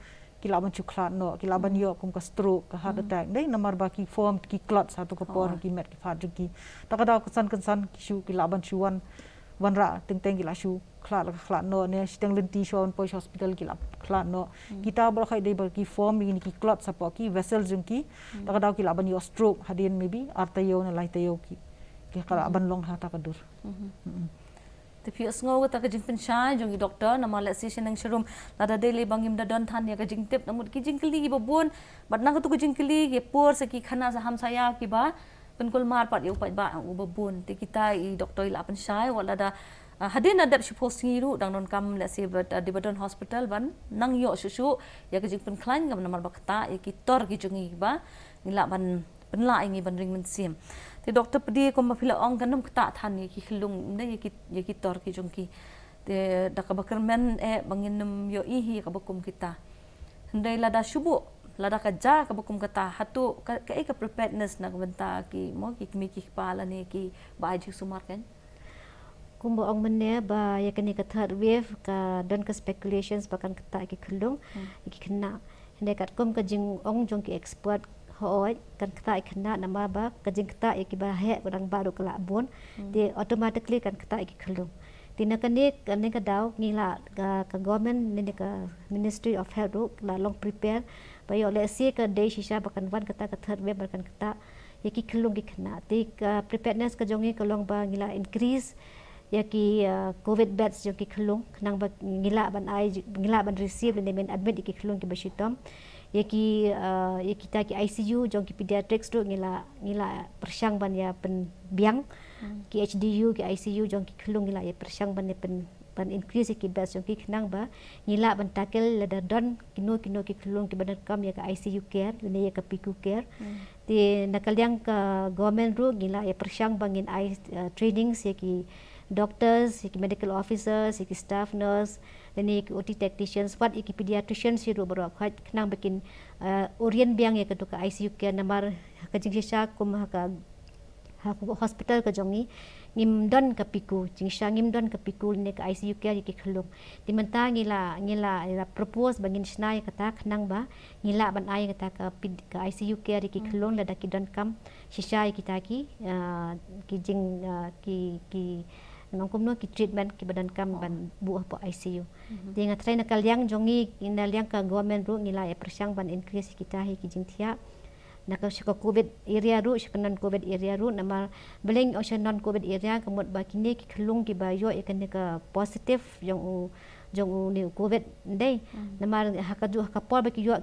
kilaban cuklat no kilaban yo kum ka stroke ka heart attack dei namar baki form ki clot satu ka por ki met ki fat ki takada kesan ki shu kilaban shuan wanra teng gila shu khlat no ne steng lenti shon poi hospital kilap khlat no kita bol khai dei baki form ni ki clot sapo ki vessel jungki takada kilaban yo stroke hadin maybe artayo na lai tayo ki kilaban long hata kadur tapi asngo ta ka jing pensai jong doktor nama let's say senang serum lada daily bangim da don than ya ka jing tip namut ki jing kli babon bat nang tu ka jing kli ge por se ki khana sa ham saya ki ba penkul mar pat yo pat ba u babon te kita I doktor ila pensai wala da hadin adap si posting ru dang non kam let's say but di badon hospital ban nang yo susu ya ka jing pen klan ngam namar bakta ya ki tor ki jungi ba ngila ban penla ingi ban ring men sim te doktor pedi ko mafila ong kanam kta than ni ki Khyllung ne ye ki tor ki jongki te dakabakar men banginum yo ihi ka bakum kita ndai lada shubu lada ka ja ka bakum kata hatu ka preparedness na benta ki mo ki mi ki pala ne ki baji sumar kan kumbo ong mene ba ya kani ka third wave ka don ka speculations bakan kata ki Khyllung ki Khynnah ndai kat kum ka jing ong jong ki expert hoi kan kata Khynnah nama ba kajing kata ki ba he kurang baru kala bon di automatically kan kata ki Khyllung tina kani ka daw ngila ka government ni ka Ministry of Health la long prepare ba yo le si ka day shisha bakan wan kata ka third wave bakan kata ki Khyllung ki Khynnah ti ka preparedness ka jongi ka long ba ngila increase ya ki covid beds jo ki Khyllung nang ba ngila ban receive ni men admit ki Khyllung ki bashitom ya kita ki ICU jong ki pediatrics tu ngila persyang ban ya pen biang ki HDU ki ICU jong ki Khyllung ngila ya persyang ban ya pen increase ki beds jong ki Khynnah ba ngila ban tackle lada don kino ki Khyllung ki ban kam ya ka ICU care ni ya ka PQ care ti nakalyang ka government ru ngila ya persyang bangin trainings ya ki doctors, iki medical officers, iki staff nurse, dan iki OT technicians, what iki pediatricians siru baru khat kenang bikin orient biang ya ketuka ICU care namar kajing sisa kum ka hospital ka jongi ngim don ka piku jingsha ngim don ka piku ne ka ICU care ki Khyllung di menta ngila propose bangin snai kata khnang ba ngila ban ai kata ka ICU care ki Khyllung la daki don kam shisha kita ki jing ki nongkom no ki treatment ki badan kam ban buah po ICU di ngatrai na kalyang jongi ina liang ka government ru ngila e persyang ban increase kita hi ki jingthia nak syaka covid area ru syaka non covid area ru nama beleng o non covid area kemut ba kini ki Khyllung ki ba yo ikan ka positive jong ni covid dei nama hakaju hakapor ba ki yo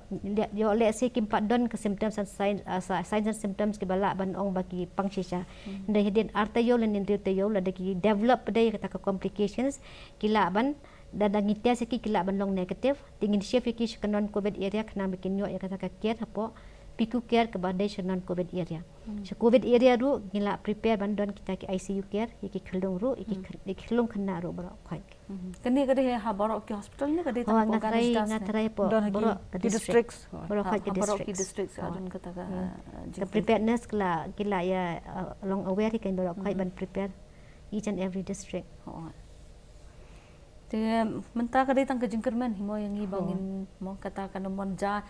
le se kim padon ka symptoms and signs and symptoms ki bala ban ong ba ki pangshisha dei hedin arta yo len ndir te yo la de ki develop dei kata ka complications kila ban dadang itia seki kila ban long negative tingin chef ki syaka non covid area kana bikin yo ya kata ka care hapo piku care ke badai non covid area. So covid area ru ngila prepare bandon kita ki ICU care iki Khyllung ru iki Khyllung Khynnah ru bro khoi. Kani kade ha baro ki hospital ne kade tam ko ngatrai po baro ki districts baro khoi ki baro ki districts. districts adun kata ka The preparedness kila ya long aware ki kan baro khoi ban prepare each and every district. Te menta kade tang ka jingkerman himo yang ibangin mo kata kan monja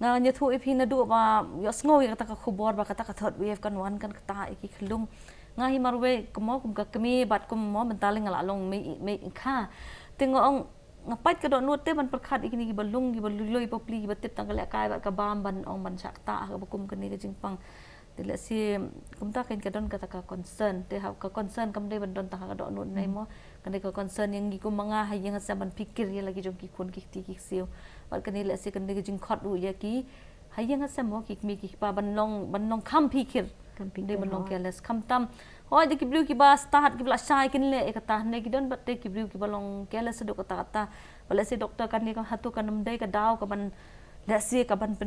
nga nyathu ipi na du ba yosngo ya kata ka khubor ba kata ka third wave kan wan kan kata iki Khyllung nga hi marwe kemo kum ka kemi bat kum mo mentaling ala long me kha tingo ong ngapat ka do note ban perkhat ikini gi balung gi baluloi popli gi batip tang kala kai ba ka bam ban ong ban sakta ka kum kani ka Jingpang tila si kumta kan ka don kata ka concern te ha ka concern kam dei ban don ta ka do not nei mo kan ka concern yang gi kum mga hayang sa ban pikir ya lagi jong ki kun ki ti ki siu bat kan le se kan de jing khot u ya ki hayang sa mo ki mi ki pa ban long kham pikir de ban long careless kham tam hoi de ki blu ki ba start ki bla sai kin le e kata ne ki don bat de ki blu ki ba long careless do kata bala se doktor kan ni ka hatu kan nam dei ka daw ka ban le se ka ban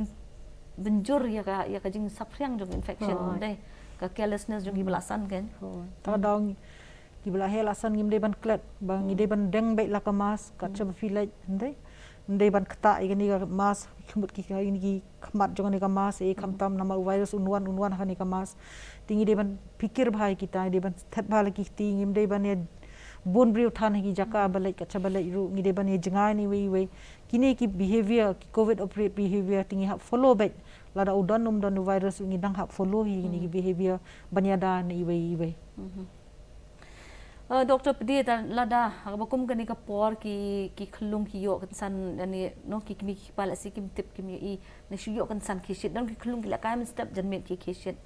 benjur ya ka jing sapriang jong infection dei ka carelessness jong ki belasan kan ta daw ki bela helasan ngim de ban klet bang ide ban deng bai la ka mas ka chab filai ndai ban kata igani ka mas khmut ki ka ini ki khmat jong ni ka mas e kham tam nama virus unwan ha ni ka mas tingi de ban pikir bhai kita de ban that bhala ki tingim de ban ye bon briu than ki jaka balai ka chabalai ru ngi de ban ye jangai ni we kini ki behavior ki covid appropriate behavior tingi ha follow back lada udan don virus ngi dang ha follow hi ni ki behavior banyada ni we Dr. Pedi lada bakum kani ka por ki Khyllung ki yo kan san ani no ki mi ki pala si kim tip kim i ne shu yo kan san ki shit dan ki Khyllung ki la kai men step jan met ki shit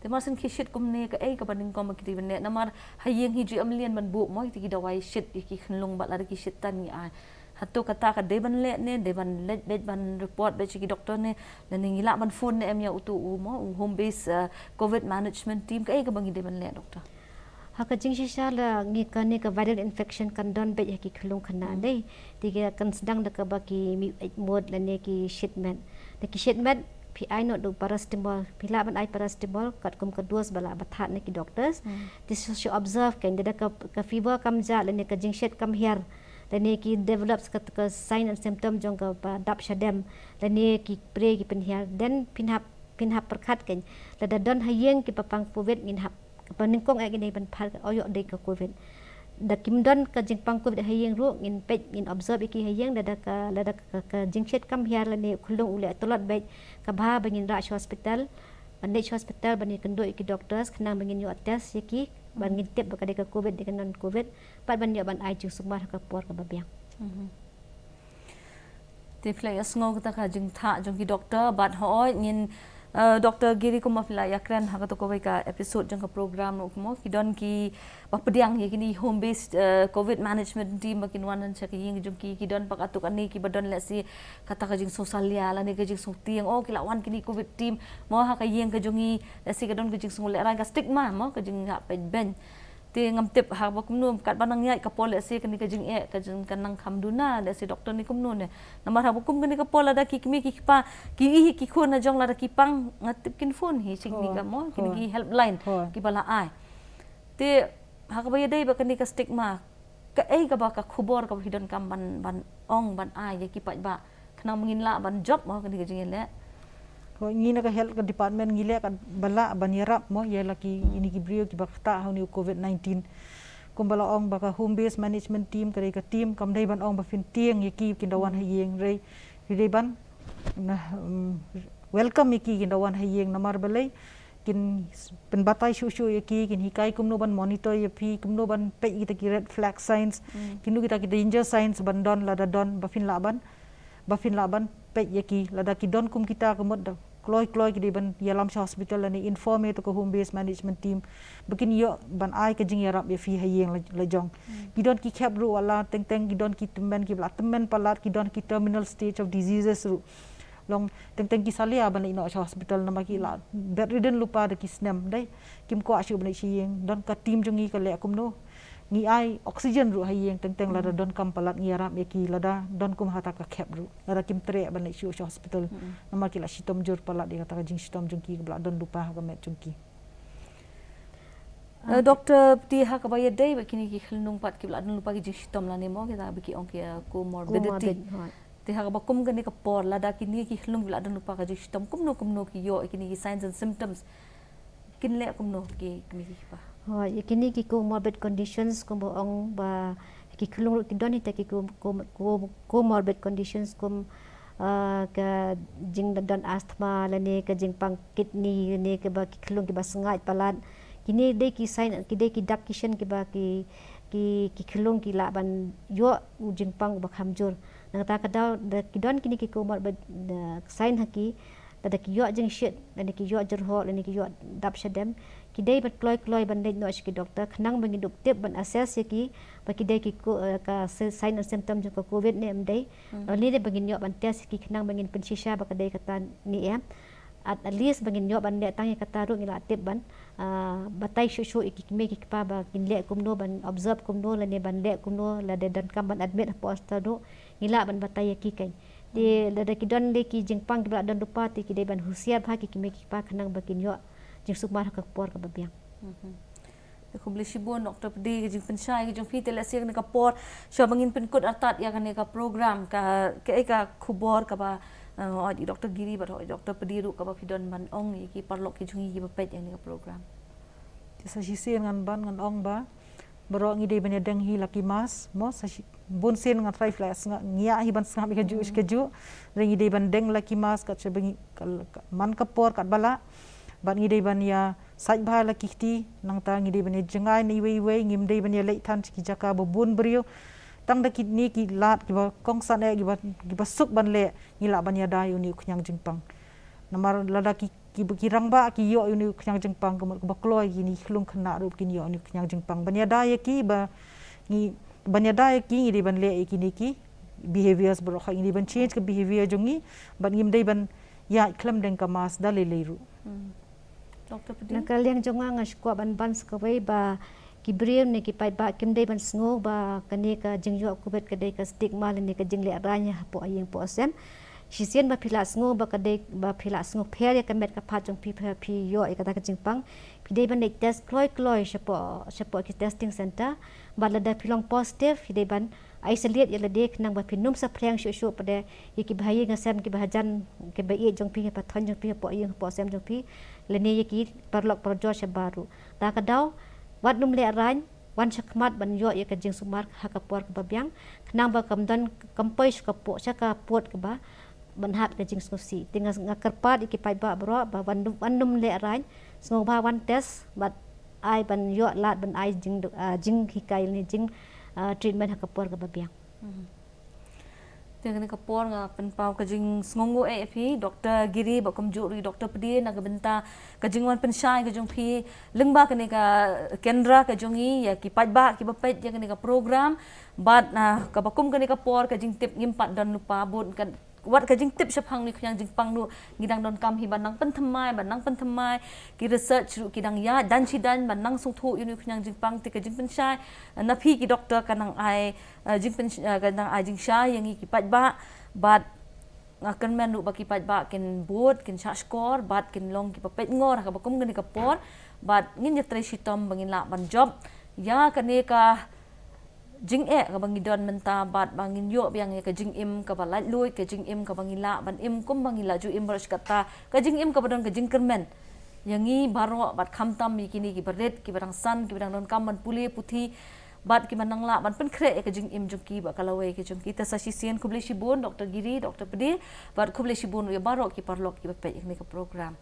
te mar san ki shit kum ne ka ei ka baning kom ki ti ne namar hayeng hi ji amlian man bu mo ti ki dawai shit ki Khyllung ba la ki shit tan ni a hatu kata ka de ban le ne de ban let bet ban report be ki doctor ne le ni la ban phone ne em ya utu mo home base covid management team ka ei ka bangi de ban le doctor haka jing shisha la ngi kane ka viral infection kan don be ki Khyllung Khynnah dei tiga kan sedang da ka ba ki mi mod la ne ki shipment pi ai no do paracetamol pila ban ai paracetamol kat kum ka dos bala bathat ne ki doctors this should observe kan da ka fever kam ja la ne ka jing shet kam here la ne ki develops ka sign and symptom jong ka dap shadem la ne ki pre ki pen here then pinhap perkhat kan la da don hayeng ki papang covid minhap paningkong ay gini ban par oyo de ka covid da kimdon ka Jingpang covid hayeng ru in pet in observe iki hayeng da ka jingchet kam hiar la ne Khyllung ule tolat bai ka ba bangin raj hospital bandage hospital bani kendo iki doctors kena bangin yo test yaki bangin tip ka de ka covid de non covid pat ban yo ban ai ju sumar ka por ka babiang te play asngog ta ka jing tha jong ki doctor bat hoi ngin Dr. Giri ko mafila yakran ha to ko ka episode jang ka program no mo kidon ki papdiang ye kini home based covid management team makin wanan cha ki ying jong ki kidon pak atuk ani ki badon la si kata ka jing social ya la ne ka jing sukti yang kila wan kini covid team mo ha ka ying ka jongi la si kadon ka jing sung le ra ka stigma mo ka jing ha pe ben te ngam tip ha ba kumnu kat banang yai ka pol se kani ka jing ka jing kanang khamduna le se doctor ni kumnu ne namar ha kum kani ka pol ada ki kimi ki pa ki ki khon na jong la ki pang ngatip kin phone hi sing ni ka mo kini ki helpline ki bala ai te ha ka ba dei ba kani ka stigma ka ei ka ba ka khubor ka hidon kam ban ong ban ai ye ki pa ba khna mangin la ban job mo kani ka jing le ko ngina ka health ka department ngile ka bala ban yarap mo ya laki ini ki brio ki bakta ha ni COVID-19 kumbala ong baka home based management team kare ka team kam dai ban ong ba fin tieng yaki kindawan hayeng rei ri ban na welcome yaki kindawan hayeng namar balai kin penbatai shushu yaki kin hikai kumno ban monitor yapi kumno ban pe kita ki red flag signs kinu kita ki danger signs ban don lada don ba fin laban pe yaki lada ki don kum kita kumot kloi ki ban yalam hospital ni informe to ko home based management team bikin yo ban ai ka jing yarap ya fi hayeng lajong ki don ki khap ru wala teng ki don ki temen ki bla temen palat ki don ki terminal stage of diseases ru long teng ki salia ban ino hospital nama ki la bedridden lupa de ki snem dai kim ko ashu ban hiyeng don ka team jongi ka le kumno ngi ai oxygen ru hayeng teng lada don kam palat ngi yarap ya ki lada don kum hata ka khap ru lada kim tre ban shu hospital nama ki la shitom jur palat dia kata jing shitom jongki bla don lupa ka met jongki Doktor ti ha ka bayad dai bakini ki Khyllung pat ki bla don lupa ki jing shitom la ne mo kita biki ong ki comorbidity ti ha ka bakum gani ka por lada kini ki Khyllung bla don lupa ka jing shitom kumno ki yo kini ki signs and symptoms kinle kumno ki kimi ki pa kini ki comorbid conditions kumbo ong ba ki Khyllung ki doni ta ki comorbid conditions ka jing dan asthma lani ka Jingpang kidney ni ke ba ki Khyllung ki ba sengai palat kini de ki sign ki de ki dakishan ki ba ki Khyllung ki la ban yo Jingpang ba khamjur nang ta ka daw ki don kini ki comorbid sign haki da ki yo jing shit dan ki yo jerho dan ki yo dap shadem ki dei bat kloi ban dei no ki doktor khnang bangi duk tip ban assess ki ba ki dei ki ka sign and symptom jo covid ne am dei ni de bangin yo ban test ki khnang bangin pensisha ba ka dei kata ni at least bangin yo ban le tang kata ru ngila tip ban batai shu ki me ki pa ba kin le kumno ban observe kumno la ne ban le kumno la de dan kam ban admit poster do ngila ban batai ki kai di la ki don le ki Jingpang ki bla don lupa ti ki dei ban husiar ba ki me ki pa khnang bakin yo jing sukmar ka por ka babiang ko beli shibon doktor pedi ke jing pensyai ke jing fi tele siang ka por syo bangin penkut atat ya kan ka program ka khubor ka ba di doktor giri ba doktor pedi ru ka ba fidon ban ong ki parlok ki jungi ki bapet yang ka program sa sisen ngan ban ngan ong ba bro ngi de bene deng hi laki mas mo sa bun sen ngan trai flash ngia hi ban sang ka ju ringi de ban deng laki mas ka chebengi man ka por kat bala ban ngi de ban ya sai bha la kihti nang ta ngi de ban jengai ni wei ngim de ban ya lei than ki jaka bo bun brio tang da kidni ki lat ki ba kong san e ki ba suk ban le ngi la ban ya dai uni khyang Jingpang namar lada ki rang ba ki yo uni khyang Jingpang ko ba kloi ni Khyllung khna ru ki yo uni khyang Jingpang ban ya dai ki ba ngi ban ya dai ki ngi de ban le ki ni ki behaviors bro kha ngi ban change ka behavior jongi ban ngim de ban ya klam deng ka mas da le ru doktor pedi nakaliang jonga ngas ko ban skawai ba ki brem ne ki pai ba kim dei ban sngo ba kane ka jingyo kubet ka dei ka stigma ne ka jingle aranya po ayeng po asem shisien ba phila sngo ba ka dei ba phila sngo pher ya ka met ka pha jong pi yo ka ta ka Jingpang pi dei ban test kloi shapo ki testing center ba la da philong positive hi dei ban isolate ya la dek nang ba pinum sa preng shu pada ki bhai nga sem ki bahajan ki bai jong pi pa thon jong pi po ayeng po asem jong pi lene ki parlok projo baru ta ka daw wat num le ran wan chakmat ban yo ya ka jing sumar ha ka por ka babyang nang ba kam dan kampoi ka po cha ka pot ka ba ban hat ka jing skosi tinga ngakarpat iki pai ba bro ba wan num le ran sngo ba wan test bat ai ban yo lat ban ai jing hikai ni jing treatment ha ka por ka babyang dengan ka por nga penpau ka jing sngongo fi doktor giri ba kum juri doktor pedi na ka benta ka jing wan pensyai ka jong phi lengba ka ne ka kendra ka jongi ya ki pajba ki bapet ya ka ne ka program bat na ka bakum ka ne ka por ka jing tip ngimpat dan lupa bun ka wat ka jing tip shapang ni khyang Jingpang nu ngidang don kam hi banang penthamai ki research ru ki dang ya dan chi dan banang sung thu yu khyang Jingpang ti ka jing pensyai na phi ki doktor kanang ai jing pensyai kanang ai jing syai yang ki pajba bat ngakan men ru ba ki pajba ken board ken sha score bat ken long ki papet ngor ka bakum gani ka por bat ngin ya tre shitom bangin la ban job ya ka ne ka jing ka bangi don menta bat bangin yo biang ka jing im ka balai lui ka jing im ka bangi la ban im kum bangi la ju im baros kata ka jing im ka badon ka jing kermen yangi baro bat khamtam mi kini ki baret ki barang san ki barang don kam ban puli puthi bat ki manang la ban pen kre ka jing im jungki ba kalawai ki jungki ta sa sisien kubli shibun Dr. Giri Dr. Pedi bat kubli shibun ya baro ki parlok ki pe ni ka program